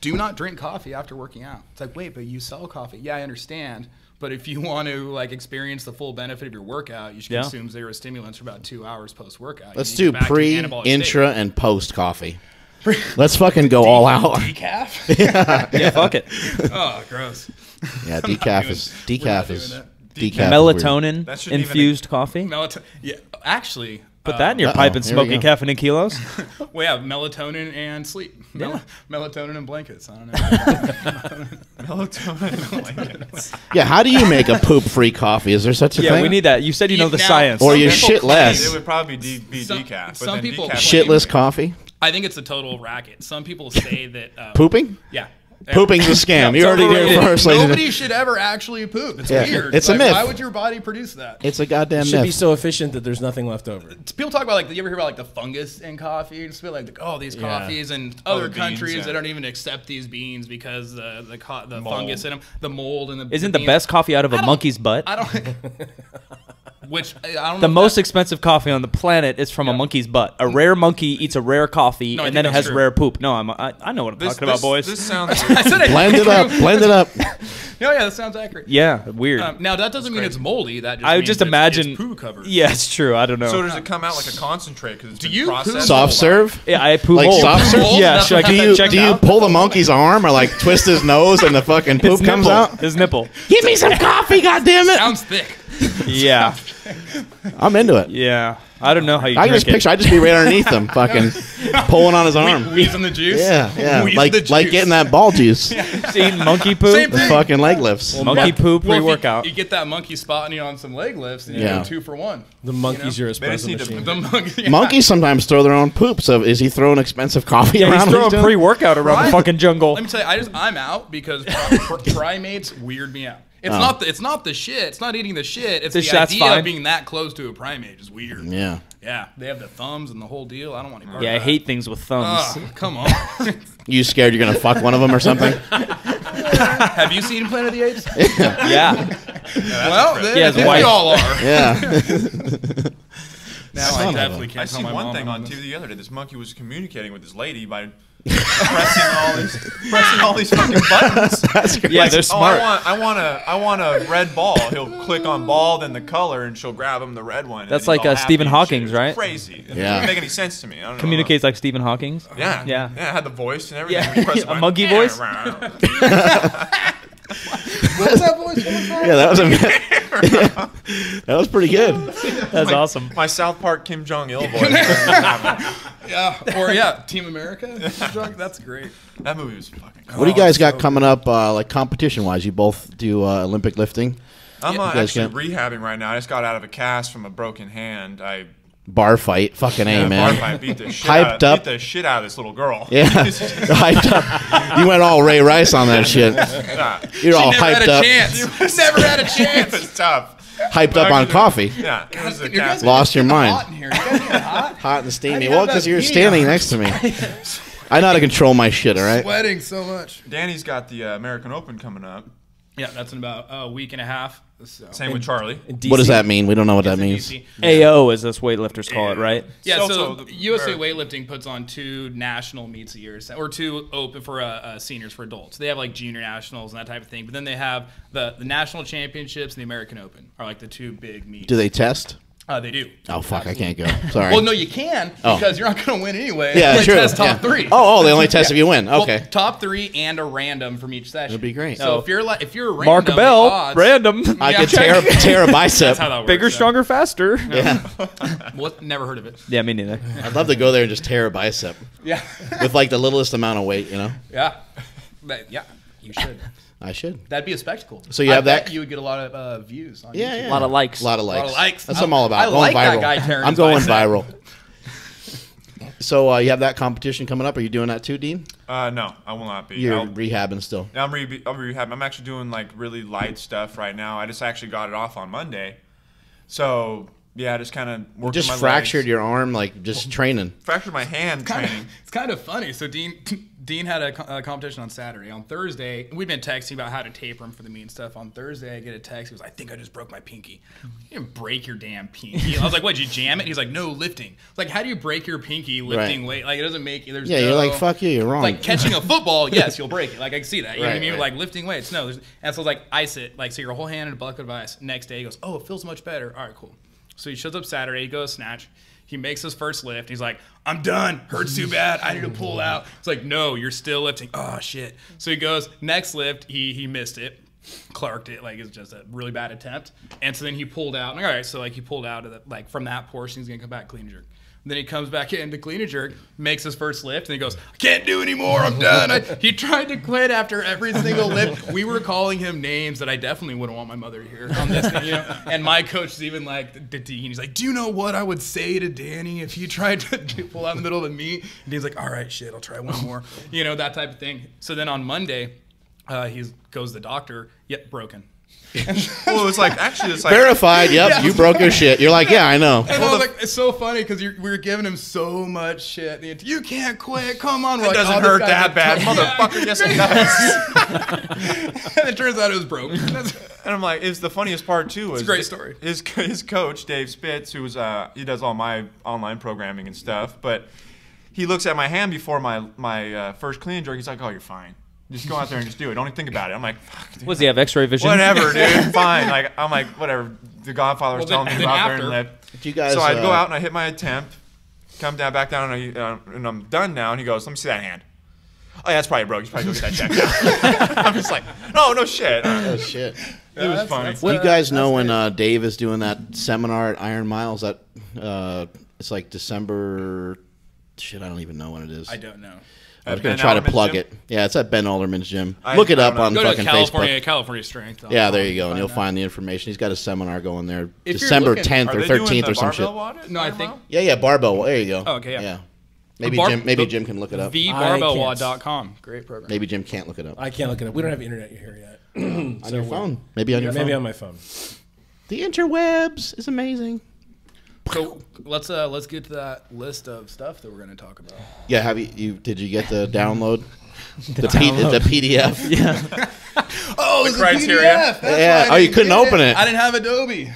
do not drink coffee after working out. It's like, wait, but you sell coffee. Yeah, I understand. But if you want to like experience the full benefit of your workout, you should consume zero stimulants for about 2 hours post-workout. Let's do pre, intra, and post coffee. Let's fucking go all out. Decaf? Yeah, fuck it. Oh, gross. Yeah, decaf is melatonin infused coffee. Yeah, actually. Put that in your pipe and smoke it. Caffeine and Kilos. Well, yeah, melatonin and sleep. Melatonin and blankets. I don't know. Melatonin and blankets. Yeah, how do you make a poop-free coffee? Is there such a thing? Yeah, we need that. You said you know the science. Or you shit less. It would probably be decaf. Some people shitless coffee. I think it's a total racket. Some people say that pooping. Yeah. Pooping's a scam. You already did it first. Nobody should ever actually poop. It's weird. It's a myth. Why would your body produce that? It's a goddamn myth. It should be so efficient that there's nothing left over. People talk about like, you ever hear about like the fungus in coffee? It's like, oh, these coffees in other countries they don't even accept these beans because the fungus in them, the mold and the. Isn't the best coffee out of a monkey's butt? I don't. Which I don't know. The most expensive coffee on the planet is from a monkey's butt. A rare monkey eats a rare coffee, and then it has rare poop. No, I know what I'm talking about, boys. This sounds. Blend it up. Blend it up. No, yeah, that sounds accurate. Yeah, weird. Now that doesn't mean it's moldy. That just I would means just imagine it's poo covered. Yeah, it's true. I don't know. So does it come out like a concentrate? Because it's you processed. Soft serve? Yeah, I poo Like mold. soft serve? Yeah, should I get that checked Do you out? pull the monkey's arm or like twist his nose and the fucking poop His comes nipple. out? His nipple. Give me some coffee, goddammit! Sounds thick. Yeah. I'm into it. Yeah. I don't know how you I drink just picture it. I'd just be right underneath him, fucking pulling on his arm. Wheezing the juice. Yeah. Wheezing Like the juice. getting that ball juice. Eating monkey poop. Same The thing. fucking leg lifts. Monkey poop Well, if pre-workout. You get that monkey spotting you on some leg lifts, and you Yeah. go 2 for 1. The monkey's your They just espresso need to- machine. The monkey. Monkeys sometimes throw their own poop, so is he throwing expensive coffee Yeah, around? he's throwing doing? pre-workout around the fucking jungle. Let me tell you, I'm out because primates weird me out. It's not the shit. It's not eating the shit. It's the that's idea fine. of being that close to a primate is weird. Yeah. Yeah, they have the thumbs and the whole deal. I don't want to. Part Yeah, of I that. hate things with thumbs. Come on. You scared you're gonna fuck one of them or something? Have you seen Planet of the Apes? Yeah. Well, then, He has we white- all are. Yeah. Now I definitely I can't tell seen my one mom thing I'm on this. TV the other day. This monkey was communicating with this lady by pressing all these fucking buttons. That's great. Yeah, they're smart. I want a red ball. He'll click on ball, then the color, and she'll grab him the red one. and That's he's like, all happy Stephen and Hawking's, shit. It was right? Crazy. It Yeah. doesn't make any sense to me. I don't know. Communicates like Stephen Hawking's. Yeah. Yeah. Yeah. It had the voice and everything. Yeah. When you press A button, monkey voice? What was that voice? Yeah, that was that was pretty good. That's awesome. My South Park Kim Jong Il voice. Team America. That's great. That movie was fucking cool. What do you guys got coming up, like competition wise? You both do Olympic lifting, I'm You guys actually can't- rehabbing right now. I just got out of a cast from a broken hand. bar fight, fucking A, man. Bar fight, beat the shit Hyped up. Beat the shit out of this little girl. Yeah, hyped up. You went all Ray Rice on that shit. You're all Never had hyped a up, chance. Never had a It chance. was tough. hyped up on coffee. Yeah, it was a You guys cast. Lost your mind. hot in here. You guys getting hot? Hot and steamy. you Well, have because that you're beanie standing on? next to me. I know how to control my shit. All right. Sweating so much. Danny's got the American Open coming up. Yeah, that's in about a week and a half. So. Same with Charlie. What does that mean? We don't know what that It's in means. DC. AO, as us weightlifters call it, right? Yeah, So- so so the- USA very- Weightlifting puts on 2 national meets a year, or 2 open for seniors for adults. They have like junior nationals and that type of thing. But then they have the national championships and the American Open are like the 2 big meets. Do they test? They do. Oh fuck, I can't go. Sorry. Well, no, you can Oh. because you're not going to win anyway. Yeah, They true. test top Yeah. 3. Oh, they only test if you win. Okay. Well, top 3 and a random from each session. That'd be great. So Oh. if you're a random, Mark a the bell, odds- random. I Yeah. could tear a bicep. That's how that works. Bigger, yeah. stronger, faster. Yeah. Well, never heard of it. Yeah, me neither. I'd love to go there and just tear a bicep Yeah. with like the littlest amount of weight. You know. Yeah. Yeah, you should. I should. That'd be a spectacle. So you I have bet that- you would get a lot of views on Yeah, YouTube. yeah. A lot of likes. A lot of A lot likes. of likes. That's what I'm all about. I Going like that viral. guy tearing I'm his going bicep. viral. So you have that competition coming up. Are you doing that too, Dean? No, I will not be. You're rehabbing still. I'm rehabbing. I'm actually doing like really light stuff right now. I just actually got it off on Monday. So yeah, just kind of working Just my fractured legs. your arm, like just training. Fractured my hand training. It's kind of funny. So Dean had a competition on Saturday. On Thursday, we've been texting about how to taper him for the meet and stuff. On Thursday, I get a text. He goes, I think I just broke my pinky. You didn't break your damn pinky. I was like, what, did you jam it? He's like, no, lifting. It's like, how do you break your pinky lifting weight? Like, it doesn't make you. Yeah, you're like, fuck you, you're wrong. Like, catching a football, yes, you'll break it. Like, I can see that. You know what I mean? Right. Like, lifting weights, no. And so I was like, ice it. Like, so your whole hand in a bucket of ice. Next day, he goes, oh, it feels much better. All right, cool. So he shows up Saturday. He goes snatch. He makes his first lift. He's like, I'm done. Hurts too bad. I need to pull out. It's like, no, you're still lifting. Oh, shit. So he goes, next lift, he missed it. Clarked it. Like, it's just a really bad attempt. And so then he pulled out. Like, all right, so, like, he pulled out of the, like, from that portion. He's going to come back clean and jerk. And then he comes back into clean and jerk, makes his first lift, and he goes, I can't do anymore. I'm done. He tried to quit after every single lift. We were calling him names that I definitely wouldn't want my mother to hear on this thing, you know? And my coach is even like, Dean, he's like, do you know what I would say to Danny if he tried to pull out in the middle of the meet? And Dean's like, all right, shit, I'll try one more. You know, that type of thing. So then on Monday, he goes to the doctor, yep, broken. Well, it's like, actually, it's like. Verified, yep, you broke your shit. You're like, yeah, I know. And I was like, it's so funny because we were giving him so much shit. You can't quit. Come on. It doesn't hurt that bad. Motherfucker, yes it does. And it turns out it was broke. And I'm like, it's the funniest part, too. It's a great story. His coach, Dave Spitz, who was, he does all my online programming and stuff, but he looks at my hand before my first clean and jerk. He's like, oh, you're fine. Just go out there and just do it. Don't even think about it. I'm like, fuck, dude. Does he have X-ray vision? Whatever, dude. Fine. Like, I'm like, whatever. The Godfather was telling me to go out there and lift. You guys, so I'd go out and I hit my attempt, come down, back down, and I'm done now. And he goes, let me see that hand. Oh, yeah, it's probably broke. You should probably go get that checked out. I'm just like, no shit. Oh, shit. It was funny. Well, you guys know when Dave is doing that seminar at Iron Miles, that it's like December. Shit, I don't even know when it is. I don't know. I was going to try to plug it. Yeah, it's at Ben Alderman's gym. I Look it up don't on Go fucking to Facebook. California Strength. Yeah, there you go, and you'll find the information. He's got a seminar going there, If you're December looking- 10th Are or they doing 13th the or some shit. barbell WOD? No, I think Yeah, barbell. There you go. Oh, okay, yeah. Maybe Jim can look it up. TheBarbellWOD.com. Great program. Maybe Jim can't look it up. I can't look it up. We don't have internet here yet. On your phone. Maybe on your phone. Maybe on my phone. The interwebs is amazing. So let's get to that list of stuff that we're going to talk about. Yeah, have you did you get the download? The PDF? Yeah. Oh, The criteria. Yeah. Oh, you couldn't open it. I didn't have Adobe.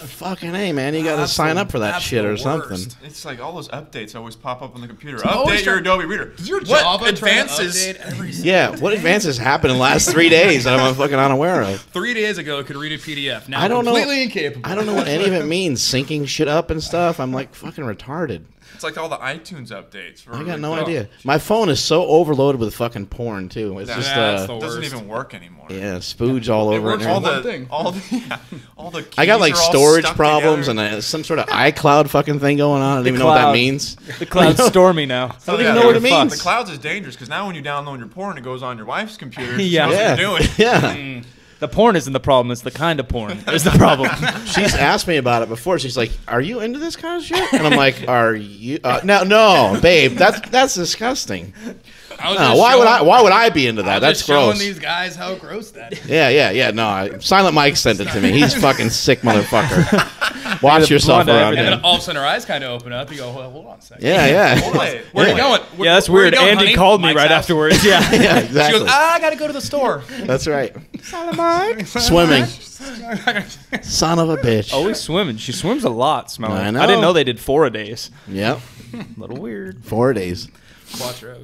Fucking A, man. You got to sign up for that shit or something. It's like all those updates always pop up on the computer. always Update your trying- Adobe Reader. Is your What Java advances? trying to update every Yeah, what advances happened in the last 3 days that I'm fucking unaware of? 3 days ago, it could read a PDF. Now I don't know. completely incapable. I don't know what any of it means. Syncing shit up and stuff. I'm like fucking retarded. It's like all the iTunes updates. I got no idea. My phone is so overloaded with fucking porn too. It's just that's the It doesn't worst. even work anymore. yeah, spooge all over works it. all and everything. one thing. all the I got like keys are all storage stuck problems together. and some sort of iCloud fucking thing going on. I don't even know what that cloud. means. The cloud's stormy now. I don't Yeah, even know what it the means. clouds is dangerous because now when you download your porn, it goes on your wife's computer. Yeah. She knows Yeah, what you're doing. yeah. The porn isn't the problem. It's the kind of porn. Is the problem. She's asked me about it before. She's like, "Are you into this kind of shit?" And I'm like, "Are you?" No, babe. That's disgusting. No, why would I be into that? That's just showing gross. these guys how gross that is. Yeah. No, Silent Mike sent it to me. He's fucking sick motherfucker. Watch the yourself blonde around And then him. all of a sudden, her eyes kind of open up. You go, well, hold on a second. Yeah. Boy, Where are Yeah. you going? Yeah, that's Where you weird. going, Andy honey? called me Mike's right house. afterwards. Yeah. Yeah, She exactly. goes, I got to go to the store. That's right. Swimming. Son of a bitch. Always swimming. She swims a lot, Smelly. I I know. didn't know they did 4 a days. Yep. A little weird. 4 days.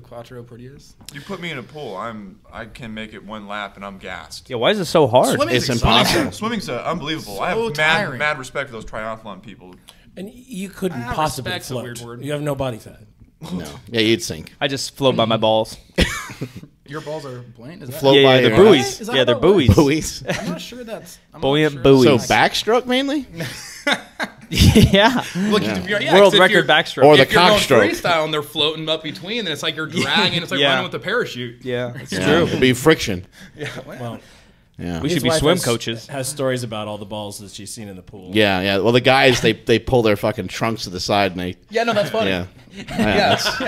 Quattro Portiers. you put me in a pool, I can make it one lap and I'm gassed. Yeah, why is it so hard? Swimming It's is impossible. Swimming's unbelievable. So I have tiring. mad respect for those triathlon people. And you couldn't Ah, possibly respect's a float. weird word. You have no body fat. No. Yeah, you'd sink. I just float by my balls. Your balls are buoyant? Is that? Float Yeah, by yeah, they're your buoys. Is that Yeah, they're how that works? buoys. buoys. I'm not sure that's... I'm not Buoyant sure buoys. So that's- backstroke mainly? Yeah. Look, Yeah. if you're, yeah, World 'cause if record you're- backstroke. Or the if you're going cockstroke. freestyle and they're floating up between, then it's like you're dragging. It's like Yeah. running with a parachute. Yeah, it's Yeah, true. it'd be friction. Yeah. Well, Yeah. We should his be wife swim has- coaches. Has stories about all the balls that she's seen in the pool. Yeah. Well, the guys, they pull their fucking trunks to the side and they... Yeah, no, that's funny. Yeah. Yeah, that's-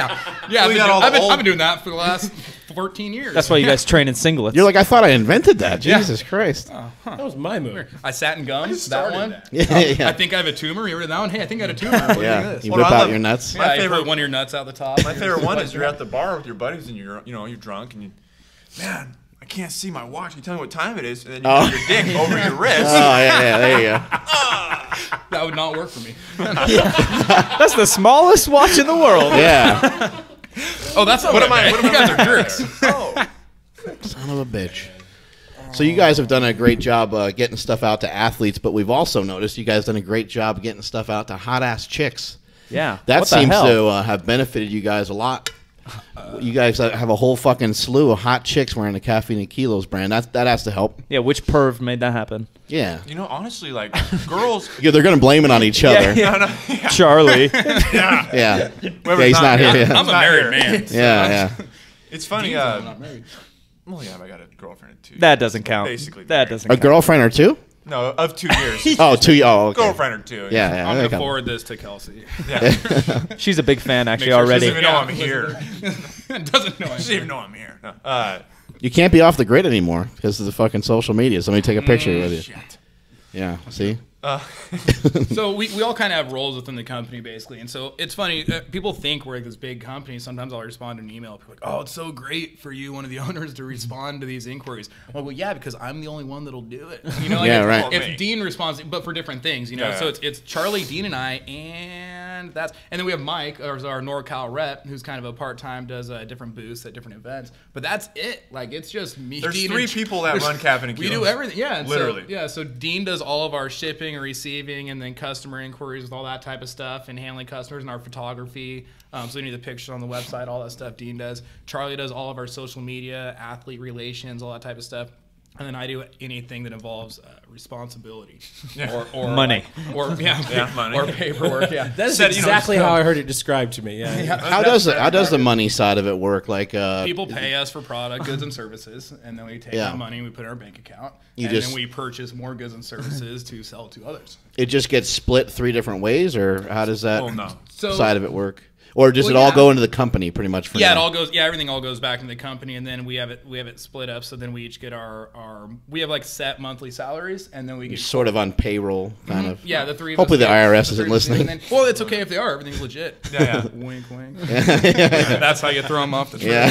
yeah. We got all the I've been old- doing that for the last 14 years. That's why you guys train in singlets. You're like, I thought I invented that. Jesus Christ. That was my move. I sat in gums. That one. Yeah. I think I have a tumor. You remember that one? Hey, I think I had a tumor. What do you think Yeah. of this? You Well, whip I out love- your nuts. Yeah, you favorite- put one of your nuts out the top. My favorite one is you're at the bar with your buddies and you're drunk and you, man, I can't see my watch. You tell me what time it is, and then you put your dick over your wrist. Oh, yeah, there you go. That would not work for me. That's the smallest watch in the world. Yeah. Oh, that's not what am I? What you guys are jerks. Oh, Son of a bitch. So you guys have done a great job getting stuff out to athletes, but we've also noticed you guys done a great job getting stuff out to hot-ass chicks. Yeah. That What the seems hell? to have benefited you guys a lot. You guys have a whole fucking slew of hot chicks wearing the Caffeine and Kilos brand. That has to help. Yeah, which perv made that happen? Yeah. you know, honestly, like girls. Yeah, they're going to blame it on each other. No, no, yeah. Charlie. Yeah. Yeah, Whoever's he's not here. I'm a married man. Yeah. It's funny. I'm not married. Well, yeah, I got a girlfriend too. That doesn't count. Basically, That married. doesn't A count. girlfriend or two? No, of 2 years. Oh, two. Oh, okay. Girlfriend or two. Yeah, I'm yeah. going to okay. forward this to Kelsey. Yeah. She's a big fan, actually, Make sure she already. Doesn't even know I'm here. Doesn't know. She doesn't even know I'm here. No. You can't be off the grid anymore because of the fucking social media. Somebody take a picture with you. Shit. Yeah, see? So we all kind of have roles within the company, basically. And so it's funny. People think we're like this big company. Sometimes I'll respond to an email. People are like, oh, it's so great for you, one of the owners, to respond to these inquiries. I'm like, well, yeah, because I'm the only one that'll do it. You know, like Yeah, if, right. if Dean responds, but for different things, you know. Yeah. So it's Charlie, Dean, and I, and then we have Mike, our NorCal rep, who's kind of a part-time, does different booths at different events. But that's it. Like, it's just me. There's Dean, 3 and people that run Caffeine and we Kilos. do everything. Yeah, and Literally. So Dean does all of our shipping and receiving, and then customer inquiries with all that type of stuff, and handling customers and our photography. So we need the pictures on the website, all that stuff Dean does. Charlie does all of our social media, athlete relations, all that type of stuff. And then I do anything that involves responsibility or Money. Money or paperwork. Yeah, That's Said, you know, exactly how I heard it described to me. Yeah. How does the money side of it work? Like, people pay us for product, goods, and services, and then we take Yeah. that money and we put it in our bank account, You and just- then we purchase more goods and services to sell to others. it just gets split 3 different ways, or how does that Oh, no. So- side of it work? Or does Well, it all yeah. go into the company pretty much for Yeah, now? everything all goes back into the company, and then we have it split up. So then we each get we have like set monthly salaries, and then we get Sort of on payroll, kind of. yeah, the 3 of Hopefully us. the IRS the isn't 3 of us, listening. and then- well, it's okay if they are. Everything's legit. Yeah. Wink, wink. That's how you throw them off the trail.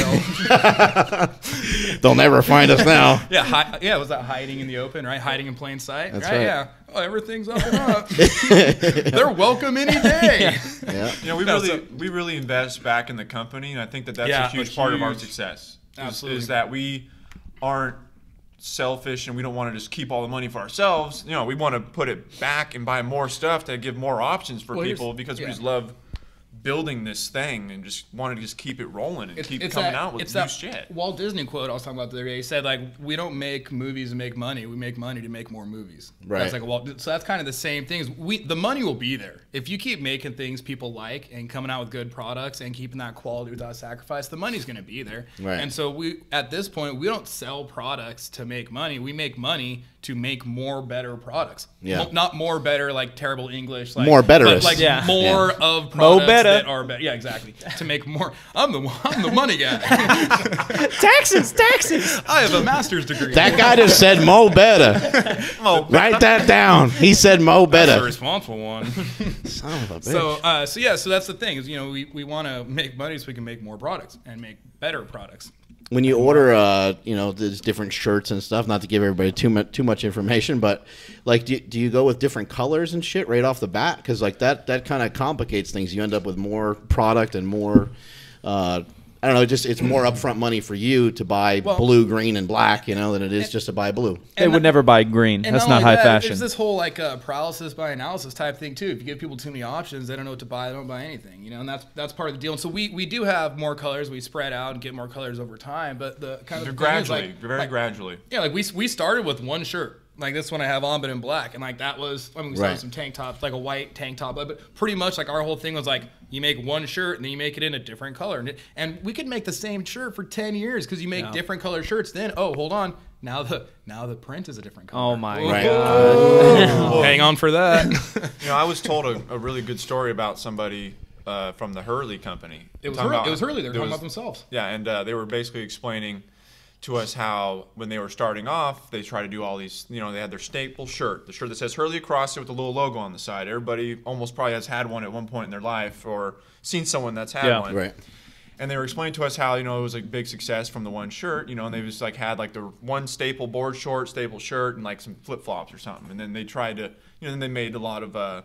Yeah. They'll never find us now. Yeah, was that hiding in the open, right? Hiding in plain sight. That's right. right. Yeah. Oh, everything's up and up. They're welcome any day. Yeah. You know, we really invest back in the company, and I think that's Yeah, a huge a part of our huge- success. Absolutely. Is that we aren't selfish and we don't want to just keep all the money for ourselves. You know, we want to put it back and buy more stuff to give more options for Well, here's- people because yeah. we just love building this thing and just want to just keep it rolling and keep coming out with new shit. Walt Disney quote I was talking about the other day. He said, like, we don't make movies to make money. We make money to make more movies. Right. That's like so that's kind of the same thing. The money will be there. If you keep making things people like and coming out with good products and keeping that quality without sacrifice, the money's going to be there. Right. And so at this point, we don't sell products to make money. We make money to make more better products. Yeah. Not more better like terrible English. Like, More better. but like Yeah. more Yeah. of products better. that are better. Yeah, exactly. To make more. I'm the money guy. Taxes. I have a master's degree. That guy just said Mo better. Write that down. He said Mo That's the better. responsible one. Son of a bitch. So that's the thing is, you know, we want to make money so we can make more products and make better products. When you order, there's different shirts and stuff. Not to give everybody too much information, but like, do you go with different colors and shit right off the bat? Because like that kind of complicates things. You end up with more product and more. I don't know. It's more upfront money for you to buy blue, green, and black, than it is just to buy blue. They would never buy green. And That's not not high only that, fashion. There's this whole like paralysis by analysis type thing too. If you give people too many options, they don't know what to buy. They don't buy anything, and that's part of the deal. And so we do have more colors. We spread out and get more colors over time. But the kind of Gradually, very gradually. Yeah, like we started with one shirt. Like this one I have on, but in black, and like that was. I mean, we started Right. some tank tops, like a white tank top, but pretty much like our whole thing was like you make one shirt and then you make it in a different color, and we could make the same shirt for 10 years because you make different color shirts. Then hold on, now the print is a different color. Oh my Right. god. Hang on for that. You know, I was told a really good story about somebody from the Hurley company. It was Hurley. They were talking about themselves. Yeah, and they were basically explaining to us how when they were starting off, they try to do all these, they had their staple shirt, the shirt that says Hurley across it with a little logo on the side. Everybody almost probably has had one at one point in their life or seen someone that's had one. Right. And they were explaining to us how, it was a big success from the one shirt, and they just like had like the one staple board short, staple shirt, and like some flip-flops or something. And then they tried to, then they made a lot of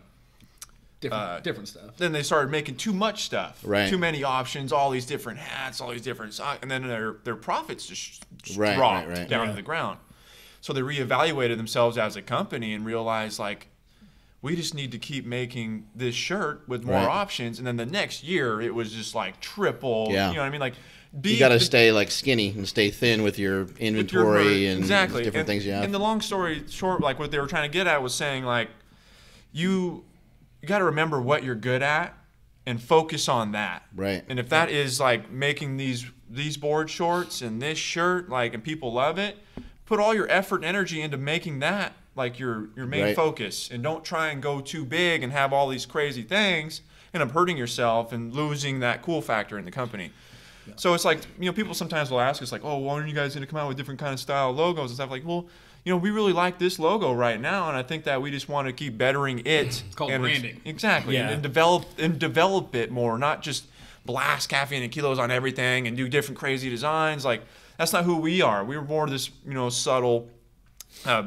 different stuff. Then they started making too much stuff, right? Too many options, all these different hats, all these different socks, and then their profits just dropped down to the ground. So they reevaluated themselves as a company and realized like we just need to keep making this shirt with more options. And then the next year it was just like triple. Yeah. You know what I mean? Like you got to stay like skinny and stay thin with your inventory and different things you have. And the long story short, like what they were trying to get at was saying like you got to remember what you're good at and focus on that. Right. And if that is like making these board shorts and this shirt, like, and people love it, put all your effort and energy into making that like your main focus, and don't try and go too big and have all these crazy things and end up hurting yourself and losing that cool factor in the company. Yeah. So it's like, people sometimes will ask us like, oh, why aren't you guys going to come out with different kind of style logos and stuff? Like, well, we really like this logo right now, and I think that we just want to keep bettering it. It's called branding. Exactly. Yeah. And develop it more, not just blast Caffeine and Kilos on everything and do different crazy designs. Like, that's not who we are. We're more this, subtle,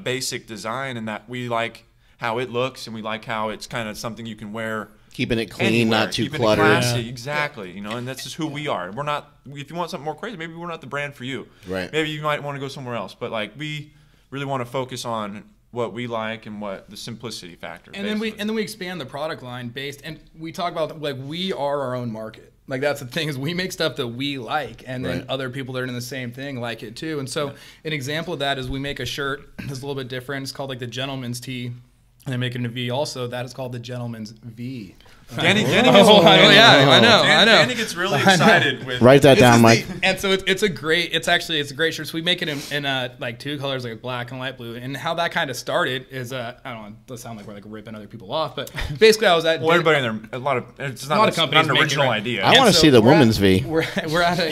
basic design, and that we like how it looks, and we like how it's kind of something you can wear. Keeping it clean, anywhere. not too Keeping cluttered. It classy, exactly. And that's just who we are. We're not. If you want something more crazy, maybe we're not the brand for you. Right. Maybe you might want to go somewhere else. But like we really want to focus on what we like and what the simplicity factor. And then we expand the product line based, and we talk about like we are our own market. Like that's the thing, is we make stuff that we like, and then other people that are in the same thing like it too. And so an example of that is we make a shirt that's a little bit different. It's called like the gentleman's tee, and they make it in a V also. That is called the gentleman's V. Danny gets, I know. Danny gets really excited with. Write that down, Mike. And so it's a great shirt. So we make it in like two colors, like black and light blue. And how that kind of started is I don't want to sound like we're like ripping other people off, but basically I was at everybody in there. It's not a companies, not an original idea. I want to see the women's V. We're at a,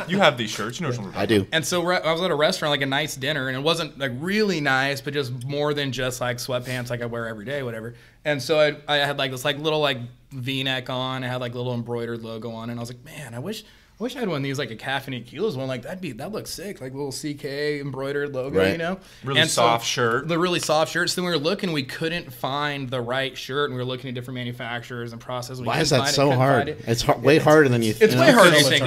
you have these shirts. You know what I do. And so I was at a restaurant, like a nice dinner, and it wasn't like really nice, but just more than just like sweatpants like I wear every day, whatever. And so I had like this like little like V-neck on. I had like a little embroidered logo on, and I was like, man, I wish I had one of these, like a Caffeine and Kilos one. Like that looks sick, like little CK embroidered logo, Really soft shirt. The really soft shirt. So then we were looking, we couldn't find the right shirt, and we were looking at different manufacturers and processes. Why is that so hard? It's way harder than you think. It's way harder than you think.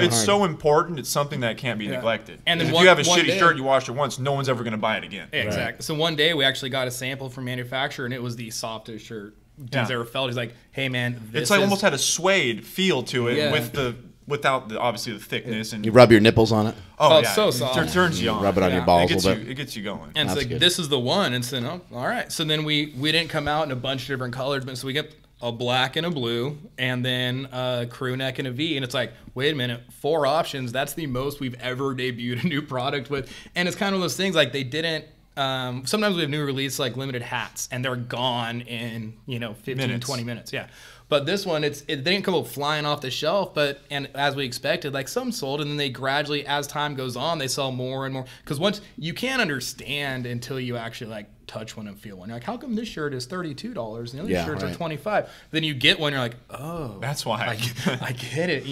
It's so important. It's something that can't be neglected. And then if you have a shitty shirt, you wash it once, no one's ever going to buy it again. Yeah, exactly. So one day we actually got a sample from manufacturer, and it was the softest shirt dude's ever felt. He's like, hey man, it's like almost had a suede feel to it without obviously the thickness. And you rub your nipples on it. Oh, it's so soft. It turns you on. Rub it on your balls a little bit. It gets you going. And it's like, this is the one. And so, all right. So then we didn't come out in a bunch of different colors, but so we get a black and a blue, and then a crew neck and a V. And it's like, wait a minute, 4 options. That's the most we've ever debuted a new product with. And it's kind of those things like they didn't. Sometimes we have new release like limited hats, and they're gone in 15, 20 minutes. Yeah. But this one, they didn't come flying off the shelf, and as we expected, like some sold, and then they gradually, as time goes on, they sell more and more. Because once you can't understand until you actually like touch one and feel one. You're like, how come this shirt is $32 and the other shirts are $25? Then you get one, you're like, oh, that's why I get it,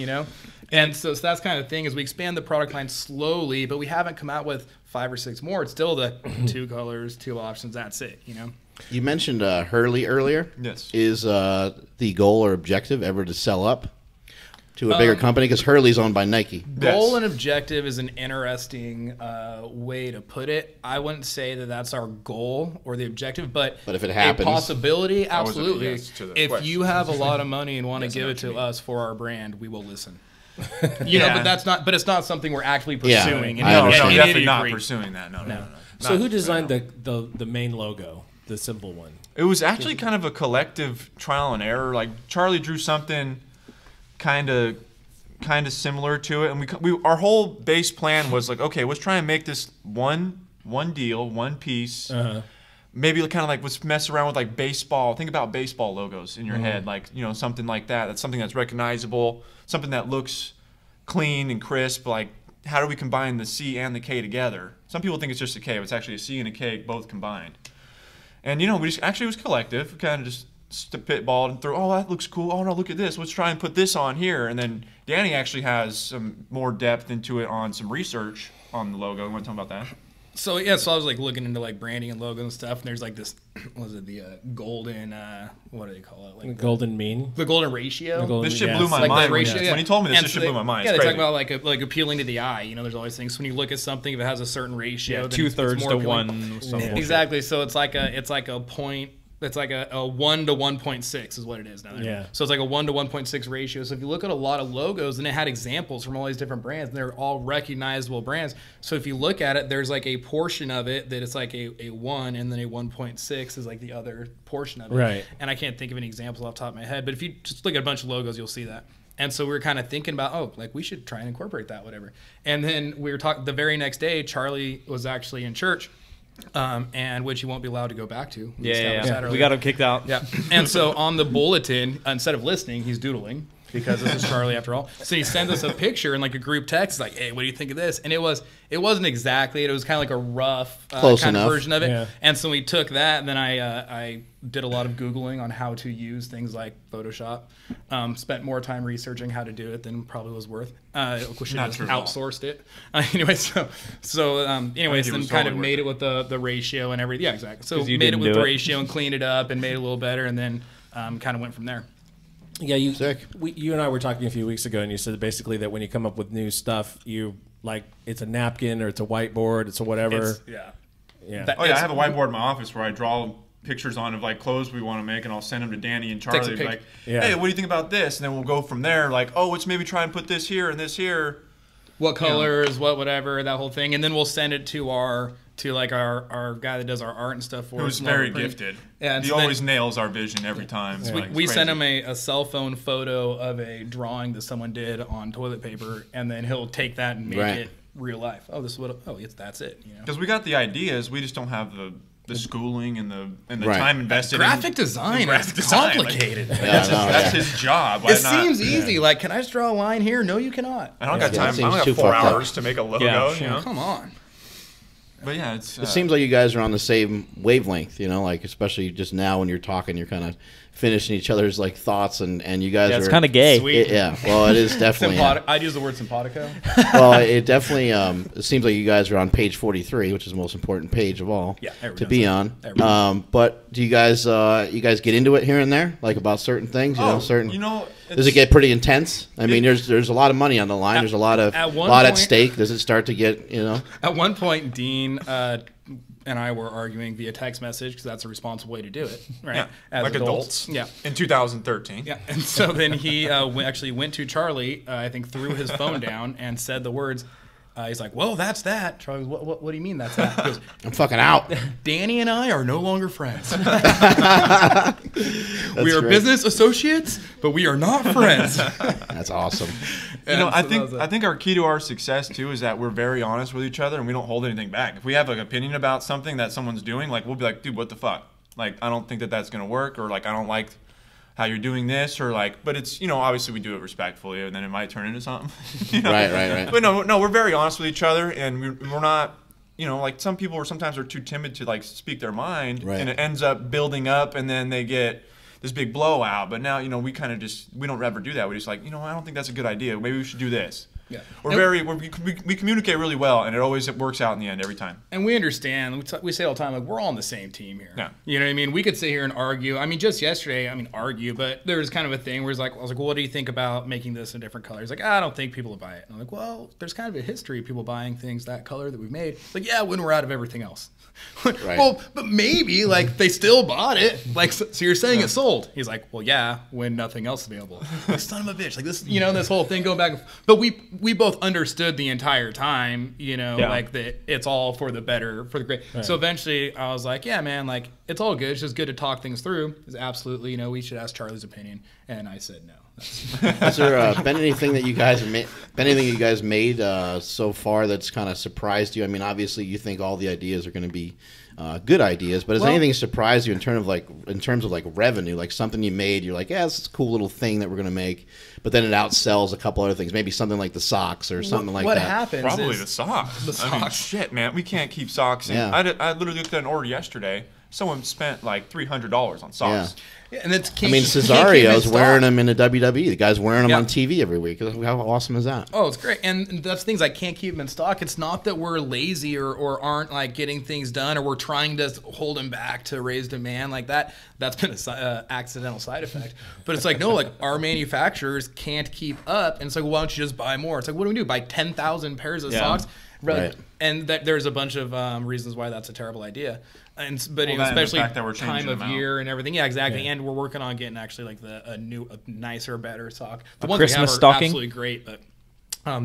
And so that's kind of the thing is we expand the product line slowly, but we haven't come out with 5 or 6 more. It's still the 2 colors, 2 options. That's it, You mentioned Hurley earlier. Yes. Is the goal or objective ever to sell up to a bigger company? Because Hurley's owned by Nike. Goal and objective is an interesting way to put it. I wouldn't say that that's our goal or the objective, but if it happens, a possibility, absolutely. Yes to the if question. you have a lot of money and want to give it to us for our brand, we will listen. But that's not. But it's not something we're actually pursuing. No, definitely not pursuing that. No. So who designed the main logo, the simple one? It was actually kind of a collective trial and error. Like Charlie drew something kind of similar to it, and we our whole base plan was like, okay, let's try and make this one deal, one piece. maybe kind of like let's mess around with like baseball. Think about baseball logos in your head, like something like that. That's something that's recognizable, something that looks clean and crisp. Like how do we combine the C and the K together? Some people think it's just a K, but it's actually a C and a K both combined. And we just actually it was collective. We kind of just spitballed and threw, oh, that looks cool. Oh no, look at this. Let's try and put this on here. And then Danny actually has some more depth into it on some research on the logo. You want to talk about that? So yeah, so I was like looking into like branding and logo and stuff, and there's like this, what was it, the golden, what do they call it? Like the golden mean, the golden ratio. This shit blew my mind. When he told me this, shit blew my mind. Yeah, they talk about like appealing to the eye. There's always things when you look at something, if it has a certain ratio, then 2/3 to appealing. 1. Exactly. So it's like a point. It's like a 1 to 1.6 is what it is now. Yeah. So it's like a 1 to 1.6 ratio. So if you look at a lot of logos, and it had examples from all these different brands, and they're all recognizable brands. So if you look at it, there's like a portion of it that it's like a 1, and then a 1.6 is like the other portion of it. Right. And I can't think of any examples off the top of my head, but if you just look at a bunch of logos, you'll see that. And so we were kind of thinking about, oh, like we should try and incorporate that, whatever. And then we were talking the very next day, Charlie was actually in church. And which he won't be allowed to go back to. Yeah. We got him kicked out. Yeah. And so on the bulletin, instead of listening, he's doodling because this is Charlie after all. So he sends us a picture in like a group text, like, "Hey, what do you think of this?" And it wasn't exactly it. It was kind of like a rough kind of version of it. Yeah. And so we took that, and then I did a lot of Googling on how to use things like Photoshop. Spent more time researching how to do it than probably was worth. We should have outsourced it. Anyways, then kind of made it with the ratio and everything. Yeah, exactly. So made it with the ratio and cleaned it up and made it a little better, and then kind of went from there. Yeah, you and I were talking a few weeks ago, and you said basically that when you come up with new stuff, you like it's a napkin or it's a whiteboard, it's a whatever. I have a whiteboard in my office where I draw pictures on of like clothes we want to make, and I'll send them to Danny and Charlie. Like, hey, what do you think about this? And then we'll go from there. Like, oh, let's maybe try and put this here and this here. What colors? Whatever that whole thing, and then we'll send it to our guy that does our art and stuff for us. Who's very gifted. Yeah, he always nails our vision every time. So we send him a cell phone photo of a drawing that someone did on toilet paper, and then he'll take that and make it real life. Oh, this is what. Oh, that's it. Because we got the ideas, we just don't have the schooling and the time invested. Graphic design is complicated. That's his job. It seems easy. Like, can I just draw a line here? No, you cannot. I don't got time. I don't have 4 hours to make a logo. Yeah, come on. But yeah, it seems like you guys are on the same wavelength, like especially just now when you're talking, you're kind of finishing each other's like thoughts, and you guys are. It's kind of gay. Well, it is definitely. I'd use the word simpatico. Well, it definitely it seems like you guys are on page 43, which is the most important page of all to be on. But do you guys get into it here and there, like about certain things? Does it get pretty intense? I mean, there's a lot of money on the line. There's a lot at stake. Does it start to get At one point, Dean and I were arguing via text message because that's a responsible way to do it, right? Yeah, as like adults. Yeah. In 2013. Yeah, and so then he actually went to Charlie, I think, threw his phone down and said the words. He's like, well, that's that. Charlie goes, what do you mean that's that? He goes, I'm fucking out. Danny and I are no longer friends. We are business associates, but we are not friends. That's awesome. I think our key to our success too is that we're very honest with each other and we don't hold anything back. If we have an opinion about something that someone's doing, like we'll be like, dude, what the fuck? Like, I don't think that's gonna work, or like I don't like how you're doing this, or like, but it's, obviously we do it respectfully, and then it might turn into something. Right. But no, we're very honest with each other, and we're not, like some people sometimes are too timid to like speak their mind, and it ends up building up, and then they get this big blowout. But now, we kind of we don't ever do that. We just like, I don't think that's a good idea. Maybe we should do this. Yeah, we communicate really well, and it works out in the end every time. And we understand. We say all the time, like, we're all on the same team here. Yeah. You know what I mean? We could sit here and argue. I mean, just yesterday, argue, but there was kind of a thing where I was like, well, what do you think about making this a different color? He's like, I don't think people will buy it. And I'm like, well, there's kind of a history of people buying things that color that we've made. It's like, yeah, when we're out of everything else. Well, but maybe like they still bought it. Like, so you're saying it sold? He's like, well, yeah, when nothing else is available. Like, son of a bitch, like this, this whole thing going back. But we both understood the entire time, like that it's all for the better, for the great. Right. So eventually, I was like, yeah, man, like it's all good. It's just good to talk things through. It's absolutely, we should ask Charlie's opinion, and I said no. Has there been anything that you guys made so far that's kind of surprised you? I mean, obviously, you think all the ideas are going to be good ideas, but has Well- anything surprised you in terms of like revenue, like something you made, you're like, yeah, this is a cool little thing that we're gonna make, but then it outsells a couple other things, maybe something like the socks or something like what that. happens Probably is the socks. The I mean, socks. shit, man, we can't keep socks. In. Yeah. I literally looked at an order yesterday. Someone spent like $300 on socks. Yeah, and it's I mean, Cesario's wearing them in the WWE. The guy's wearing them Yeah. on TV every week. How awesome is that? Oh, it's great, and that's things I can't keep them in stock. It's not that we're lazy or aren't like getting things done, or we're trying to hold them back to raise demand like that. That's been an accidental side effect. But it's like, no, like our manufacturers can't keep up, and it's like, well, why don't you just buy more? It's like, what do we do? Buy 10,000 pairs of socks? Right. And there's a bunch of reasons why that's a terrible idea. But Well, that and the especially fact that we're time changing of them out. year and everything. Yeah, exactly. And we're working on getting actually like a nicer, better sock. The ones Christmas we have are stocking? absolutely great, but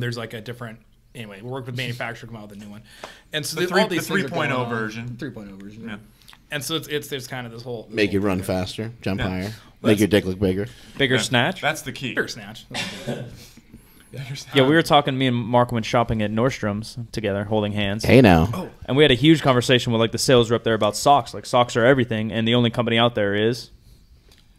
there's like a different. Anyway, we work with manufacturer to come out with a new one, and so The all these things are 3.0 going on. version. 3.0 version. Yeah. And so it's there's kind of this whole Make you whole run thing. faster, jump Yeah. higher, make your dick look bigger. Bigger Yeah, snatch. That's the key. Bigger snatch. Yeah, we were talking. Me and Mark went shopping at Nordstrom's together, holding hands. Hey now. And we had a huge conversation with like the sales rep there about socks. Like socks are everything, and the only company out there is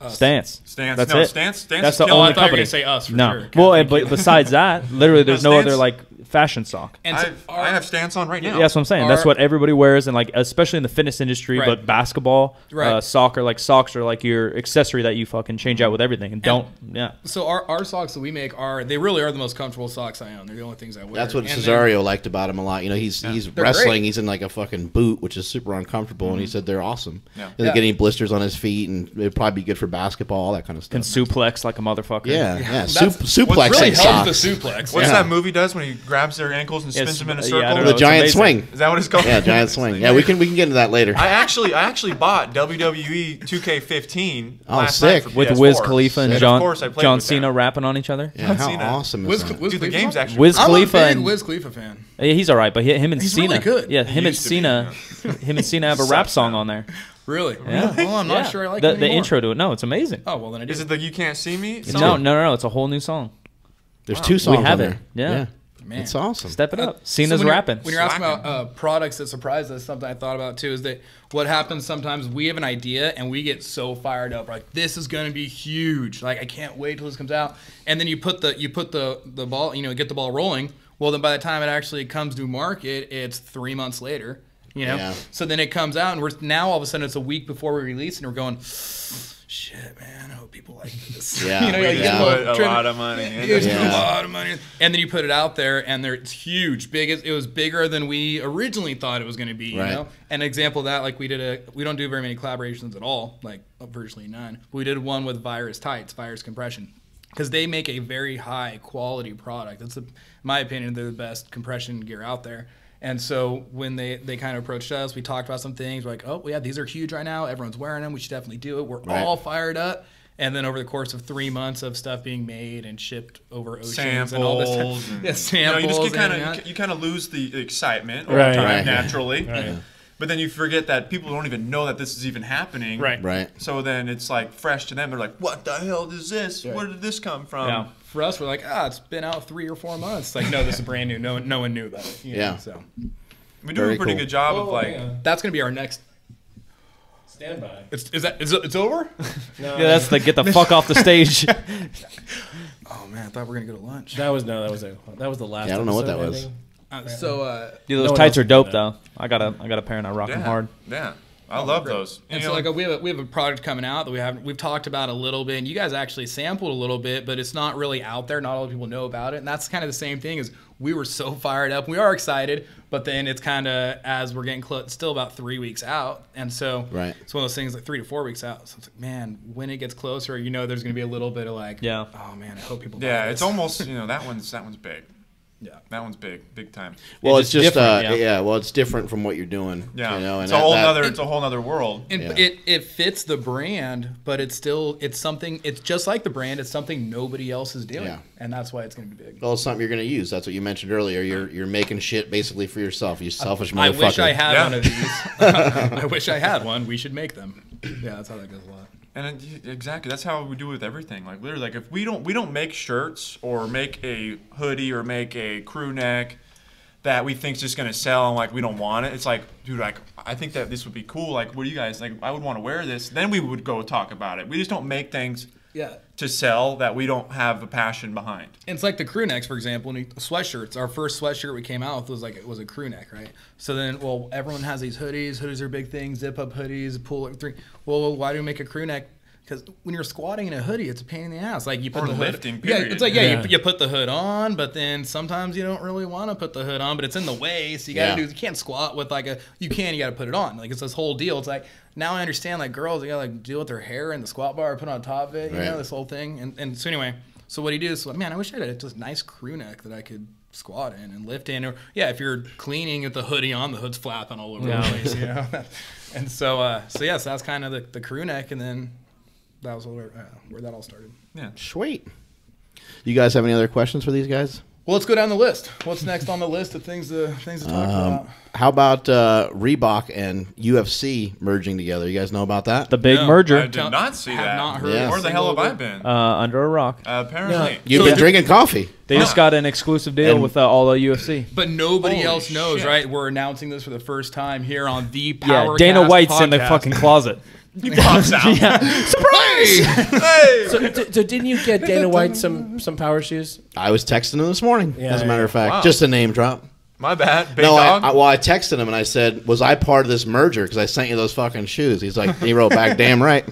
Stance. Stance. That's No, it. Stance That's the is killing only I thought you were company. gonna say us for no. sure. Well, Thank but besides that, literally, there's no Stance? other like fashion sock. And so I have Stance on right now. Yeah, that's what I'm saying. That's what everybody wears, and like especially in the fitness industry. Right. But basketball, Right. soccer, like socks are like your accessory that you fucking change out with everything. And don't, yeah. So our socks that we make they really are the most comfortable socks I own. They're the only things I wear. That's what And Cesario liked about him a lot. You know, he's They're wrestling. great. He's in like a fucking boot, which is super uncomfortable, and he said they're awesome. Yeah. Doesn't get any blisters on his feet, and it'd probably be good for basketball, all that kind of stuff. Can suplex like a motherfucker. Yeah. That's- Suplex really and helps socks. the suplex. What's Yeah. that movie does when he grabs their ankles and spins them in a yeah, I circle? don't know. The It's giant amazing. swing. Is that what it's called? Yeah, giant swing. Yeah, we can get into that later. I actually bought WWE 2K15 Oh, last sick. night for With PS4. Wiz Khalifa and Of John course I played John with Cena them. rapping on each other. Yeah, how Cena. awesome is Wiz- that? Wiz Dude, the Khalifa's game's on? actually Wiz I'm Khalifa a big and Wiz Khalifa fan. yeah, he's all right, but him and He's Cena, really good. yeah, He him and used to be, Cena, him and Cena have a rap song on there. Really? Yeah. Well, I'm not Yeah. sure I like the it anymore. intro to it. No, it's amazing. Oh well, then I do. Is it the You Can't See Me? No, it's a whole new song. There's two songs have on it. there. Yeah. Man. It's awesome. Step it up. So Cena's when you're- rapping. When you're asking Slacking. about products that surprise us, something I thought about too is that what happens sometimes we have an idea and we get so fired up, like this is going to be huge, like I can't wait till this comes out, and then you put the ball, get the ball rolling. Well, then by the time it actually comes to market, it's 3 months later. Yeah. So then it comes out, and we're now all of a sudden it's a week before we release, and we're going, shit, man, I hope people like this. Yeah. you We get just a Put little a trip- lot of money in You it. just put Yeah. a lot of money, and then you put it out there, and it's huge. It was bigger than we originally thought it was going to be. Right. You know, an example of that, like we don't do very many collaborations at all, like virtually none. We did one with Virus Tights, Virus Compression, because they make a very high quality product. It's, in my opinion, they're the best compression gear out there. And so when they kind of approached us, we talked about some things. We're like, oh, yeah, these are huge right now. Everyone's wearing them. We should definitely do it. We're all fired up. And then over the course of 3 months of stuff being made and shipped over oceans and all this Samples. stuff. and- Yeah, samples. You just and- get you kind of lose the excitement over Right. time Right. naturally. Right. But then you forget that people don't even know that this is even happening. Right. Right. So then it's like fresh to them. They're like, "What the hell is this? Where did this come from?" Yeah. For us, we're like, it's been out 3 or 4 months. Like, no, this is brand new. No one knew about it. You know, Yeah. So We do Very a pretty cool. good job of like. that's gonna be our next. Stand by. It's over? Yeah, that's the get the fuck off the stage. Oh man, I thought we were gonna go to lunch. That was the last. Yeah, I don't know what that episode was. ending. Dude, those No one tights else are can dope do though. I got a pair and I rock them hard. Yeah. I love those. And You so know, like we have a product coming out that we've talked about a little bit, and you guys actually sampled a little bit, but it's not really out there. Not all the people know about it, and that's kind of the same thing. Is we were so fired up, we are excited, but then it's kind of as we're getting close, still about 3 weeks out, and so Right. it's one of those things like 3 to 4 weeks out. So it's like, man, when it gets closer, there's going to be a little bit of like, Yeah. oh man, I hope people. buy yeah, this. it's almost that one's big. Yeah. That one's big time. Well, It's it's just just different, yeah. Well, it's different from what you're doing. Yeah, You know, and it's a whole nother world. And Yeah. it fits the brand, but it's something. It's just like the brand. It's something nobody else is doing, Yeah. and that's why it's going to be big. Well, it's something you're going to use. That's what you mentioned earlier. You're making shit basically for yourself. You selfish I motherfucker. wish I had Yeah. one of these. I wish I had one. We should make them. Yeah, that's how that goes a lot. And exactly, that's how we do with everything. Like literally, like if we don't make shirts or make a hoodie or make a crew neck, that we think's just gonna sell and like we don't want it. It's like, dude, like I think that this would be cool. Like, what do you guys like? I would want to wear this. Then we would go talk about it. We just don't make things to sell that we don't have a passion behind. It's like the crew necks, for example, and sweatshirts. Our first sweatshirt we came out with was like it was a crew neck, right? So then, well, everyone has these hoodies. Hoodies are a big thing. Zip up hoodies, pull up 3. Well, why do we make a crew neck? Because when you're squatting in a hoodie, it's a pain in the ass. Like you put the hood, lifting, period. yeah, it's like you put the hood on, but then sometimes you don't really want to put the hood on, but it's in the way, so you gotta you can't squat with like you gotta put it on. Like it's this whole deal. It's like now I understand like girls, they gotta like deal with their hair in the squat bar or put on top of it, you know, this whole thing. And so anyway, so what he do is like, man, I wish I had a nice crew neck that I could squat in and lift in, or if you're cleaning with the hoodie on, the hood's flapping all over the place, you know. And so so that's kind of the crew neck, and then that was where that all started. Yeah. Sweet. You guys have any other questions for these guys? Well, let's go down the list. What's next on the list of things to talk about? How about Reebok and UFC merging together? You guys know about that? The big merger. I did not see that. Not heard. Yeah. Where the hell have I been? Under a rock. Apparently. You've been drinking coffee. They just got an exclusive deal with all the UFC. But nobody Holy else knows, shit. right? We're announcing this for the first time here on the PowerCast Dana White's in the podcast. fucking closet. He pops out. Surprise! Hey! So didn't you get Dana White some power shoes? I was texting him this morning, as a matter of fact. Wow. Just a name drop. My bad. Big No, dog. I texted him and I said, was I part of this merger? Because I sent you those fucking shoes. He's like, he wrote back, damn right.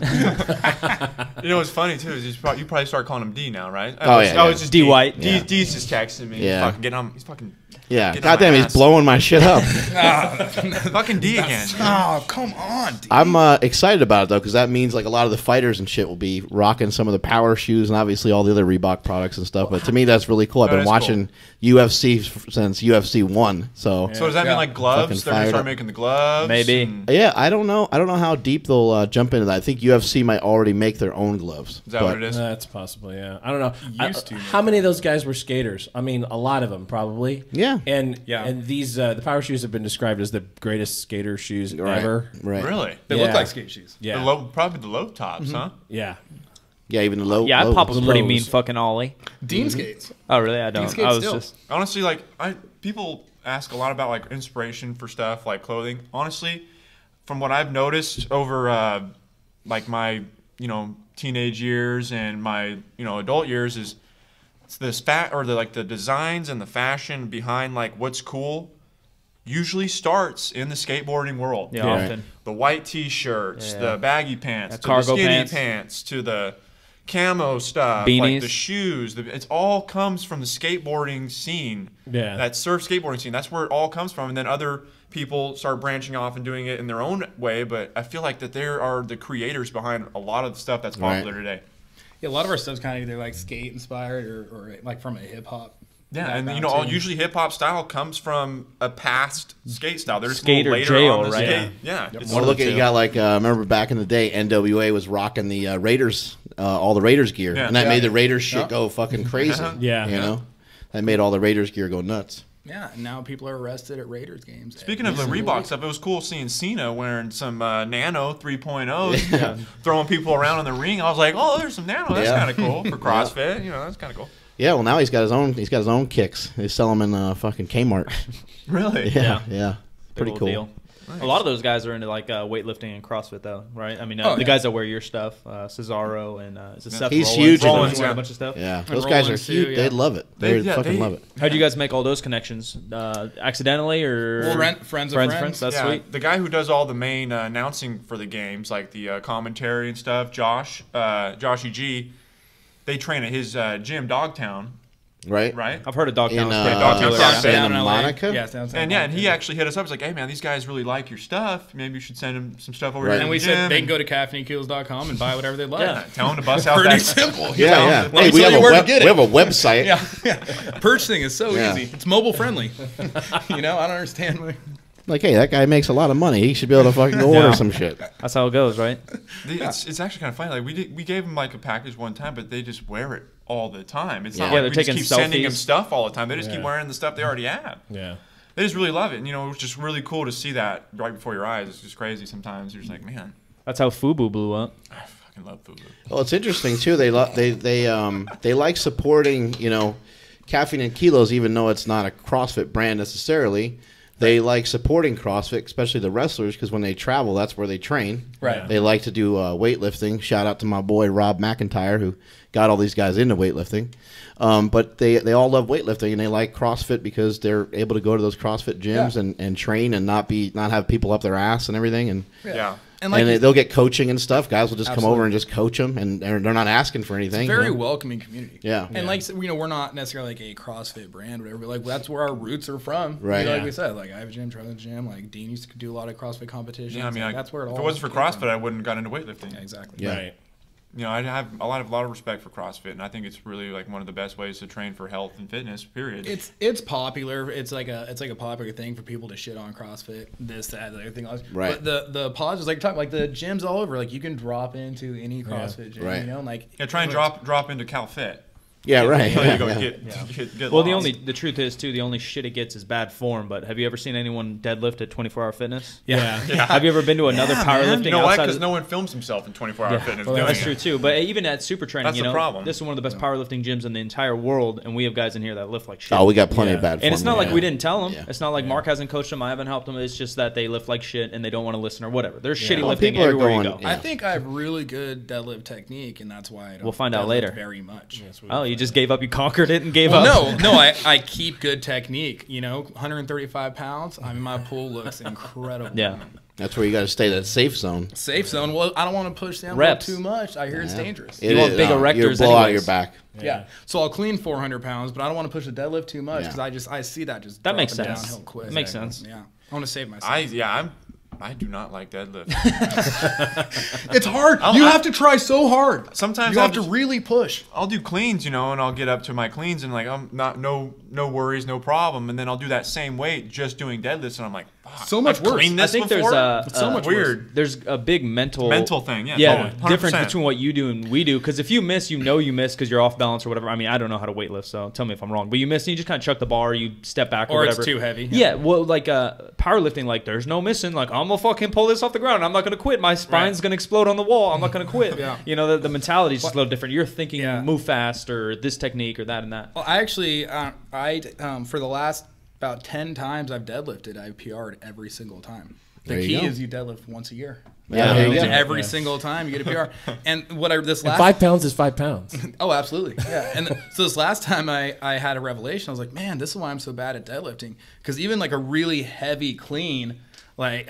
You know what's funny too is you probably start calling him D now, right? Oh, yeah. It's just D White. D's just texting me. Yeah. He's fucking getting on. He's fucking. Yeah. getting on my Goddamn, he's ass. blowing my shit up. Fucking D again. Oh, come on, dude. I'm excited about it, though, because that means like a lot of the fighters and shit will be rocking some of the power shoes and obviously all the other Reebok products and stuff. But to me, that's really cool. I've That been is watching UFC since UFC 1. So So does that mean like Fucking gloves? They're gonna fired start up. making the gloves. Maybe. and- yeah, I don't know. I don't know how deep they'll jump into that. I think UFC might already make their own gloves. Is that what it is? That's possible, yeah. I don't know. Used to, How many of those guys were skaters? I mean, a lot of them probably. Yeah. And these the power shoes have been described as the greatest skater shoes ever. Right. Really? They Yeah. look like skate shoes. Yeah. The low, probably the low tops, huh? Yeah. Yeah, even the low. Yeah, I lows. pop a pretty mean lows. fucking ollie. Dean skates. Oh, really? I don't. skates I was still. just. Honestly, like people ask a lot about like inspiration for stuff like clothing. Honestly, from what I've noticed over like my teenage years and my adult years is it's this the designs and the fashion behind like what's cool usually starts in the skateboarding world. Yeah, often. The white t-shirts, Yeah. the baggy pants, The to cargo the skinny pants. pants, to the camo stuff, Beanies. like the shoes. It all comes from the skateboarding scene. Yeah. That surf skateboarding scene. That's where it all comes from. And then other people start branching off and doing it in their own way. But I feel like that there are the creators behind a lot of the stuff that's popular today. Yeah, a lot of our stuff's kind of either like skate inspired or like from a hip hop. Yeah, and background, too. usually hip hop style comes from a past skate style. They're just Skate a or little later jail, on the right? skate. Yeah. It's Well, look at you got like remember back in the day, NWA was rocking the Raiders, all the Raiders gear, Yeah. and that Yeah. made the Raiders shit go fucking crazy. Yeah. you know, that made all the Raiders gear go nuts. Yeah, and now people are arrested at Raiders games. Speaking of the Reebok stuff, it was cool seeing Cena wearing some Nano 3.0s, throwing people around in the ring. I was like, oh, there's some Nano. That's Yeah. kind of cool for CrossFit. That's kind of cool. Yeah, well now he's got his own. He's got his own kicks. They sell them in fucking Kmart. Really? Yeah, pretty Big cool. old deal. A lot of those guys are into like weightlifting and CrossFit though, right? I mean, Oh, the yeah. guys that wear your stuff, Cesaro and is it Seth He's Rollins? huge in Rollins those. wearing Yeah. a bunch of stuff. Yeah, And those guys are Rollins, too, huge. yeah. They love it. They fucking love it. How'd you guys make all those connections? Accidentally or Friends of friends. That's Yeah, sweet. the guy who does all the main announcing for the games, like the commentary and stuff, Josh EG, they train at his gym, Dogtown, Right. right? I've heard of Dogtown. In It's pretty Dogtown, popular. South Yeah. Bay. down in Santa LA. Monica? Yeah, down And yeah, and he actually hit us up. He's like, "Hey man, these guys really like your stuff. Maybe you should send them some stuff over Right. here." And to we the said gym they can go to caffeineandkilos.com and buy whatever they like. Yeah. Tell them to bust out Pretty that. simple. Yeah. Let me Hey, we tell have you a where to web, get we it. have a website. Yeah. Purchasing is so Yeah. easy. It's mobile friendly. I don't understand. Like, hey, that guy makes a lot of money. He should be able to fucking go order some shit. That's how it goes, right? It's actually kind of funny. Like we gave them like a package one time, but they just wear it all the time. It's not Yeah. like they're we just taking keep sending them selfies. stuff all the time. They just keep wearing the stuff they already have. Yeah. They just really love it. And, it was just really cool to see that right before your eyes. It's just crazy sometimes. You're just like, man, That's how FUBU blew up. I fucking love FUBU. Well, it's interesting too. They like supporting, Caffeine and Kilos, even though it's not a CrossFit brand necessarily, they like supporting CrossFit, especially the wrestlers, because when they travel, that's where they train. Right. They like to do weightlifting. Shout out to my boy Rob McIntyre, who got all these guys into weightlifting. But they all love weightlifting, and they like CrossFit because they're able to go to those CrossFit gyms and train and not have people up their ass and everything. And and they'll get coaching and stuff. Guys will just come over and just coach them, and they're not asking for anything. It's a very welcoming community. Yeah. And like, you know, we're not necessarily like a CrossFit brand, or whatever. Like, that's where our roots are from. Right. You know, like we said, like I have a gym, Charlie has a gym. Like Dean used to do a lot of CrossFit competitions. Yeah, I mean, like, that's where it all. If it wasn't for CrossFit, I wouldn't have gotten into weightlifting. Yeah, exactly. Yeah. Right. You know, I have a lot of respect for CrossFit, and I think it's really like one of the best ways to train for health and fitness. Period. It's popular. It's like a popular thing for people to shit on CrossFit, this, that, everything else. Right. But the positives, like talking like the gyms all over, like you can drop into any CrossFit gym. Right. You know, like try and drop into CalFit. Yeah, right. There you go. Yeah. Get Well, lost. the truth is too, the only shit it gets is bad form. But have you ever seen anyone deadlift at 24-hour fitness? Yeah. Have you ever been to another powerlifting? You know why? outside Because of- no one films himself in 24-hour fitness. Well, doing that's it. true too. But even at super training, That's you the know, problem. this is one of the best powerlifting gyms in the entire world, and we have guys in here that lift like shit. Oh, we got plenty of bad form. And it's not like yeah. we didn't tell them. Yeah. It's not like Mark hasn't coached them. I haven't helped them. It's just that they lift like shit and they don't want to listen or whatever. There's shitty Well, lifting people are everywhere you going- go. yeah. I think I have really good deadlift technique, and that's why I don't. We'll find out deadlift later. Very much. Oh, you just gave up. You conquered it and gave Well, up. no, I keep good technique. You know, 135 pounds. I mean, my pull looks incredible. Yeah. That's where you got to stay that safe zone. Safe zone. Well, I don't want to push the envelope Reps. too much. I hear it's dangerous. You want big You'll erectors blow out anyways. your back. Yeah. So I'll clean 400 pounds, but I don't want to push the deadlift too much Yeah. because I see that just That makes dropping sense. downhill quick. Makes sense. Yeah. I want to save myself. I do not like deadlift. It's hard. You have to try so hard. Sometimes you I'll have to just- really push. I'll do cleans, you know, and I'll get up to my cleans and like I'm not no worries, no problem, and then I'll do that same weight just doing deadlifts, and I'm like, fuck, So much I've worse. cleaned I this think before? there's so much weird. There's a big mental thing. Yeah, yeah, totally. difference 100%. between what you do and we do. Because if you miss, you miss because you're off balance or whatever. I mean, I don't know how to weightlift, so tell me if I'm wrong. But you miss, and you just kind of chuck the bar, you step back or Or whatever. it's too heavy. Yeah, well, like powerlifting, like there's no missing. Like I'm gonna fucking pull this off the ground. I'm not gonna quit. My spine's gonna explode on the wall. I'm not gonna quit. Yeah. You know, the mentality is just a little different. You're thinking Yeah. move fast or this technique or that and that. Well, I actually, for the last about 10 times I've deadlifted, I've PR'd every single time. The There you key go. is you deadlift once a year. Yeah, there you go. Every single time you get a PR. And what I this And last 5 pounds is 5 pounds. Oh, absolutely. Yeah. And so this last time I had a revelation. I was like, man, this is why I'm so bad at deadlifting. Because even like a really heavy clean, like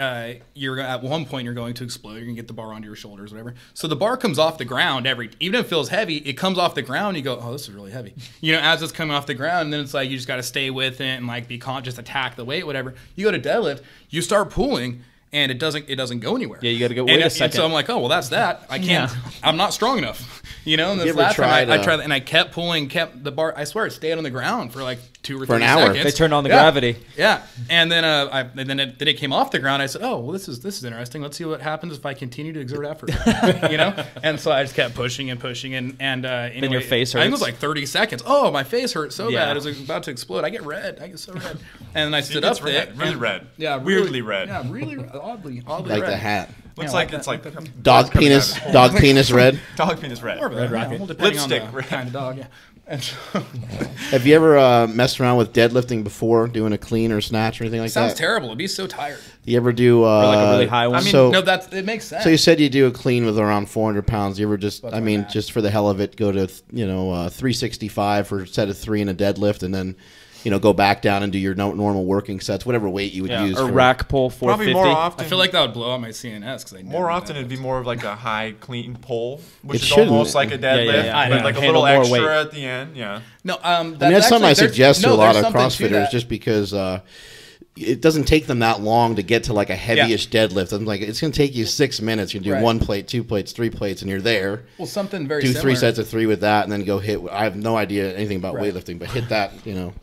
you're at one point you're going to explode. You're gonna get the bar onto your shoulders, whatever. So the bar comes off the ground even if it feels heavy, it comes off the ground. You go, oh, this is really heavy. You know, as it's coming off the ground, and then it's like you just got to stay with it and like be conscious, attack the weight, whatever. You go to deadlift, you start pulling. And it doesn't go anywhere. Yeah, you got to go. Wait a second. And so I'm like, oh well, that's that. I can't. Yeah. I'm not strong enough. You know. And this You ever last time I tried, tried, and I kept pulling, kept the bar. I swear, it stayed on the ground for like 2 or 3 an hour. seconds. They turned on the Yeah. gravity. Yeah, and then then it came off the ground. I said, oh well, this is interesting. Let's see what happens if I continue to exert effort. You know. And so I just kept pushing and pushing, and anyway, your face I think it hurts. was like 30 seconds. Oh, my face hurt so Yeah. bad. It was about to explode. I get red. I get so red. And then I stood It's up there. red, really and- red. Yeah, Weirdly red. Yeah, really oddly Like red. the hat. Looks Yeah, like like it's that, like like Dog penis. Dog penis red. dog penis red. More of a- rocket. well, depending Lipstick on the red. kind of dog, yeah. And so, Have you ever messed around with deadlifting before, doing a clean or snatch or anything like sounds that? terrible. It'd be so tired. You ever do Or like a really high one. I mean, so, no, it makes sense. so you said you do a clean with around 400 pounds. You ever just, What's I my mean, math? just for the hell of it, go to 365 for a set of 3 in a deadlift, and then go back down and do your normal working sets, whatever weight you would use. or for- rack pull 450. Probably more often. I feel like that would blow out my CNS because More often it'd be more of like a high clean pull, which It is shouldn't. almost like a deadlift, yeah. but like a Handle little more extra weight. at the end. Yeah. no. I mean, that's something I suggest to a lot of CrossFitters, That. just because it doesn't take them that long to get to like a heavyish deadlift. I'm like, it's going to take you 6 minutes. You do Right. 1 plate, 2 plates, 3 plates, and you're there. Well, something very Do similar. 3 sets of 3 with that, and then go hit. I have no idea anything about Right. weightlifting, but hit that,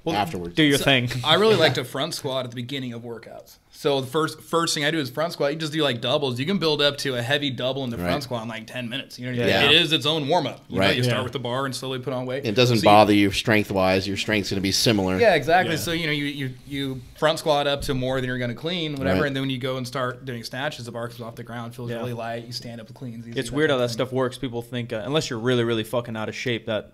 afterwards. Do your thing. I really like to front squat at the beginning of workouts. So the first thing I do is front squat. You just do like doubles. You can build up to a heavy double in the front Right. squat in like 10 minutes. You know, Yeah. it is its own warm up. You know, Right. you start Yeah. with the bar and slowly put on weight. It doesn't So bother you strength wise. Your strength's going to be similar. Yeah, exactly. Yeah. So you front squat up to more than you're going to clean, whatever, Right. and then when you go and start doing snatches, the bar comes off the ground, feels Yeah. really light. You stand up with cleans. Easy, It's weird how kind that of thing. stuff works. People think unless you're really, really fucking out of shape, that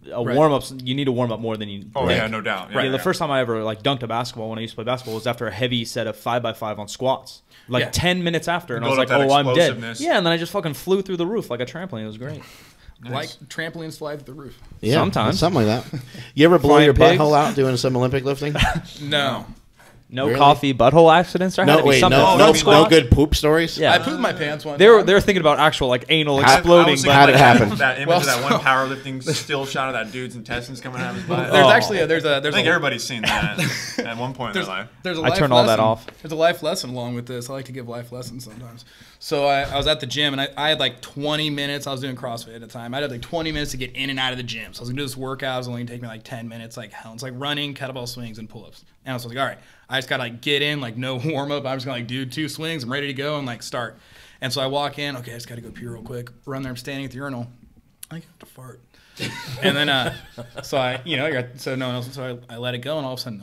warm-ups, you need to warm up more than you. Oh yeah, no doubt. Yeah, the first time I ever like dunked a basketball when I used to play basketball was after a heavy set of 5x5 on squats. Like 10 minutes after, and I was like, "Oh, I'm dead." Yeah, and then I just fucking flew through the roof like a trampoline. It was great. Nice. Like trampolines fly through the roof. Yeah, sometimes something like that. You ever blow your butthole out doing some Olympic lifting? No. No really? Coffee butthole accidents? There had to be something. No good poop stories? Yeah. I pooped my pants one time. They were thinking about actual like anal exploding. How did it happen? That image of that one powerlifting still shot of that dude's intestines coming out of his butt. There's actually I think everybody's seen that at one point in their life. I turned all that off. There's a life lesson along with this. I like to give life lessons sometimes. So I was at the gym, and I had like 20 minutes. I was doing CrossFit at the time. I had like 20 minutes to get in and out of the gym. So I was going to do this workout. It was only going to take me like 10 minutes. Like hell. It's like running, kettlebell swings, and pull-ups. And I was like, all right, I just got to like get in, like no warm-up. I'm just going to like do 2 swings. I'm ready to go and like start. And so I walk in. Okay, I just got to go pee real quick. Run there. I'm standing at the urinal. I have to fart. And then, so I let it go, and all of a sudden,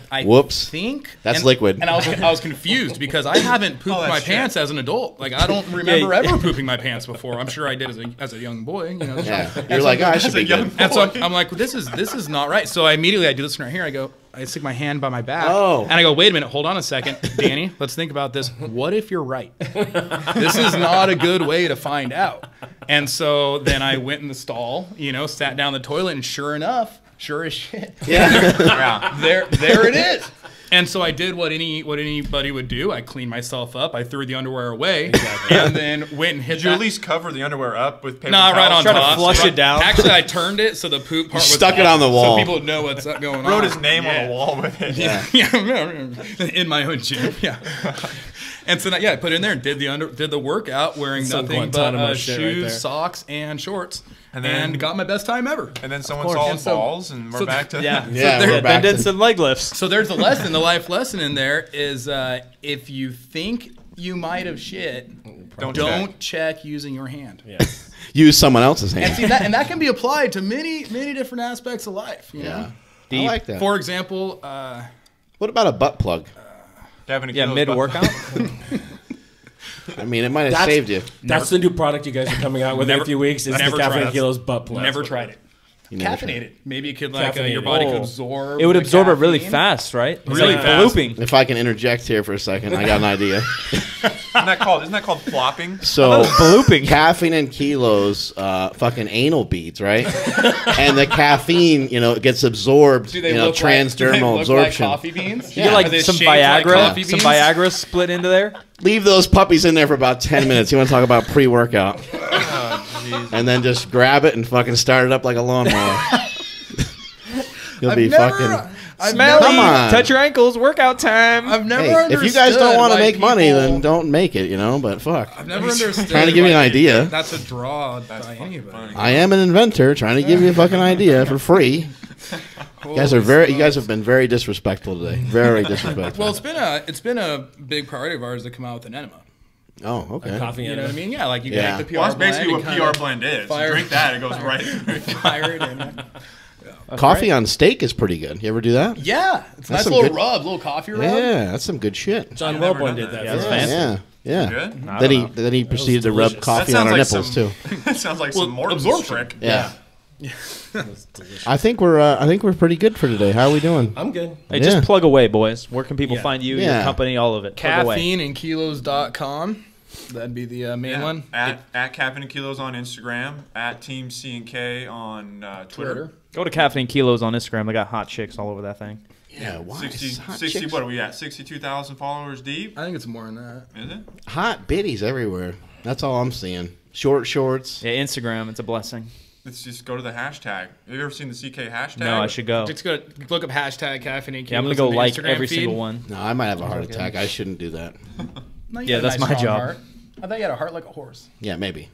I whoops. Think that's liquid. And I was confused because I haven't pooped my pants as an adult. Like I don't remember ever pooping my pants before. I'm sure I did as a young boy. You know, you're like, I should be good. And so I'm like, this is not right. So I do this right here. I stick my hand by my back, and I go, wait a minute, hold on a second, Danny, let's think about this. What if you're right? This is not a good way to find out. And so then I went in the stall, sat down the toilet, and sure as shit, there it is. And so I did what anybody would do. I cleaned myself up. I threw the underwear away, and then went and hit. Did you at least cover the underwear up with paper towels? Right on top. Try to flush it down. Actually, I turned it so the poop part was stuck it on the wall, so people would know what's going on. Wrote his name on the wall with it. Yeah. In my own gym. Yeah. And so I put it in there and did the workout wearing nothing but shoes, right, socks, and shorts. And got my best time ever. And then someone saw the balls, and we're back to we're back did some leg lifts. So there's the lesson. The life lesson in there is if you think you might have shit, don't check using your hand. Yeah. Use someone else's hand. And that can be applied to many different aspects of life. You know? I like that. For example, what about a butt plug? Mid workout. I mean, it might have saved you. That's the new product you guys are coming out with in a few weeks. Is the Caffeine and Kilos butt plug. Never tried it. Caffeinated. Maybe it could your body could absorb. It would absorb it really fast, right? Really fast. Blooping. If I can interject here for a second, I got an idea. Isn't that called flopping? So blooping. Caffeine and Kilos, fucking anal beads, right? And the caffeine, gets absorbed. Transdermal absorption. Like coffee beans? You get like some Viagra, some Viagra split into there. Leave those puppies in there for about 10 minutes. You want to talk about pre-workout? And then just grab it and fucking start it up like a lawnmower. You'll be fucking smelly. Come on, touch your ankles. Workout time. I've never understood. If you guys don't want to make money, then don't make it. But fuck. I've never understood. Trying to give you an idea. That's a draw by anybody. I am an inventor, trying to give you a fucking idea for free. You guys have been very disrespectful today. Very disrespectful. Well, it's been a big priority of ours to come out with an enema. Oh, okay. Coffee you know what I mean? Yeah, like you can make the PR blend. That's basically what PR blend is. You drink that, it goes right through. Fire it in. Coffee on steak is pretty good. You ever do that? Yeah. It's a nice little rub, little coffee rub. Yeah, that's some good shit. John Wellborn did that. Yeah, that's fancy. Yeah. Good? Then he proceeded to rub coffee on our nipples too. That sounds like some more absorption. Yeah. I think we're pretty good for today. How are we doing? I'm good. Hey, just plug away, boys. Where can people find you, your company, all of it? CaffeineandKilos.com. That'd be the main one. At Caffeine and Kilos on Instagram. At Team C&K on Twitter. Go to Caffeine and Kilos on Instagram. They got hot chicks all over that thing. Yeah, why? 60 what are we at? 62,000 followers deep? I think it's more than that. Is it? Hot biddies everywhere. That's all I'm seeing. Short shorts. Yeah, Instagram. It's a blessing. Let's just go to the hashtag. Have you ever seen the CK hashtag? No, I should go. Just go look up hashtag Caffeine and Kilos. Yeah, I'm going to go like Instagram every feed. single one. No, I might have a heart attack. I shouldn't do that. No, yeah, that's my job. Heart. I thought you had a heart like a horse. Yeah, maybe.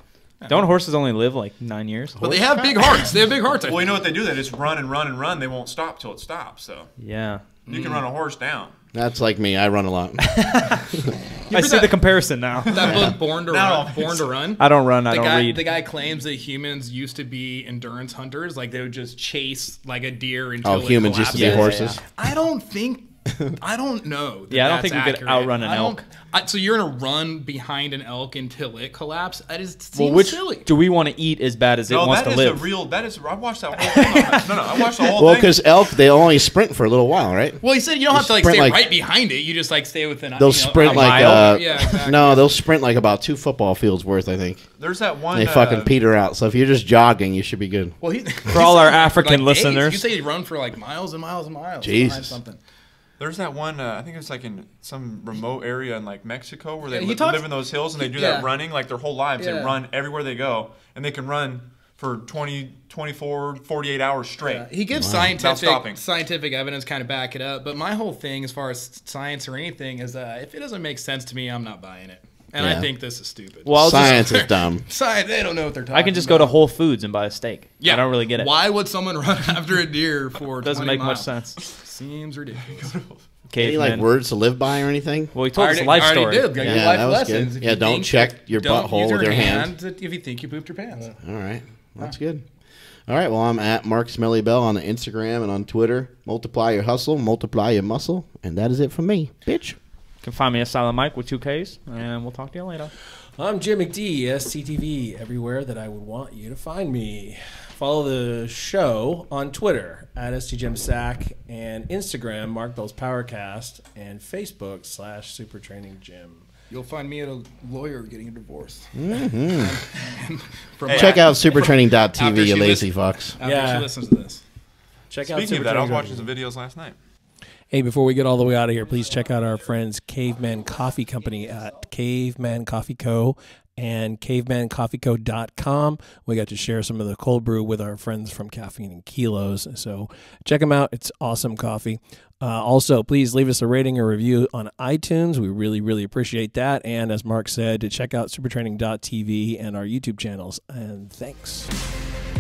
Don't horses only live like 9 years? But they have big hearts. They have big hearts. Well, you know what they do? They just run and run and run. They won't stop till it stops. So yeah, you can run a horse down. That's like me. I run a lot. I see the comparison now. That book, Born to Run. I don't run. I don't read. The guy claims that humans used to be endurance hunters. Like they would just chase like a deer until humans used to be horses. I don't think I don't know. I don't think we could outrun an elk. So you're gonna run behind an elk until it collapses? That is silly. Do we want to eat as bad as it wants to live? I watched that whole thing. No, I watched the whole thing. Well, because elk, they only sprint for a little while, right? Well, he said you don't have to stay right behind it. You just stay within. They'll sprint a mile. Yeah, exactly. No, they'll sprint like about 2 football fields worth, I think. There's that one. They fucking peter out. So if you're just jogging, you should be good. Well, for all our African listeners, you say you run for miles and miles and miles. Jesus. Something. There's that one, I think it's in some remote area in Mexico where they live in those hills and they do that running their whole lives. They run everywhere they go and they can run for 20, 24, 48 hours straight. Yeah. He gives scientific evidence kind of back it up. But my whole thing as far as science or anything is if it doesn't make sense to me, I'm not buying it. And I think this is stupid. Well, science is dumb. Science, they don't know what they're talking about. I can just go to Whole Foods and buy a steak. Yeah. I don't really get it. Why would someone run after a deer for 20 Doesn't make miles? much sense. Seems ridiculous. Any words to live by or anything? Well, he told us a life story. Did. Yeah, life that was lessons. good. Don't check your butthole with your hand. If you think you pooped your pants. All right. That's good. All right. Well, I'm at Mark Smelly Bell on the Instagram and on Twitter. Multiply your hustle, multiply your muscle. And that is it from me, bitch. You can find me at Silent Mike with 2 Ks, and we'll talk to you later. I'm Jim McD, SCTV, everywhere that I would want you to find me. Follow the show on Twitter at STJimSack and Instagram, Mark Bell's PowerCast, and Facebook /SuperTrainingGym. You'll find me at a lawyer getting a divorce. Check out supertraining.tv, you lazy fucks. After she listens to this. Speaking of that, I was watching some videos last night. Hey, before we get all the way out of here, please check out our friends Caveman Coffee Company at Caveman Coffee Co. and cavemancoffeeco.com. We got to share some of the cold brew with our friends from Caffeine and Kilos. So check them out. It's awesome coffee. Also, please leave us a rating or review on iTunes. We really, really appreciate that. And as Mark said, to check out supertraining.tv and our YouTube channels. And thanks.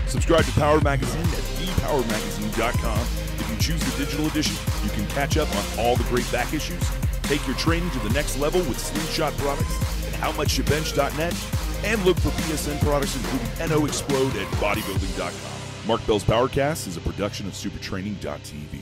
Subscribe to Power Magazine at thepowermagazine.com. If you choose the digital edition, you can catch up on all the great back issues, take your training to the next level with Slingshot products and howmuchyobench.net, and look for PSN products including NO Explode at bodybuilding.com. Mark Bell's PowerCast is a production of supertraining.tv.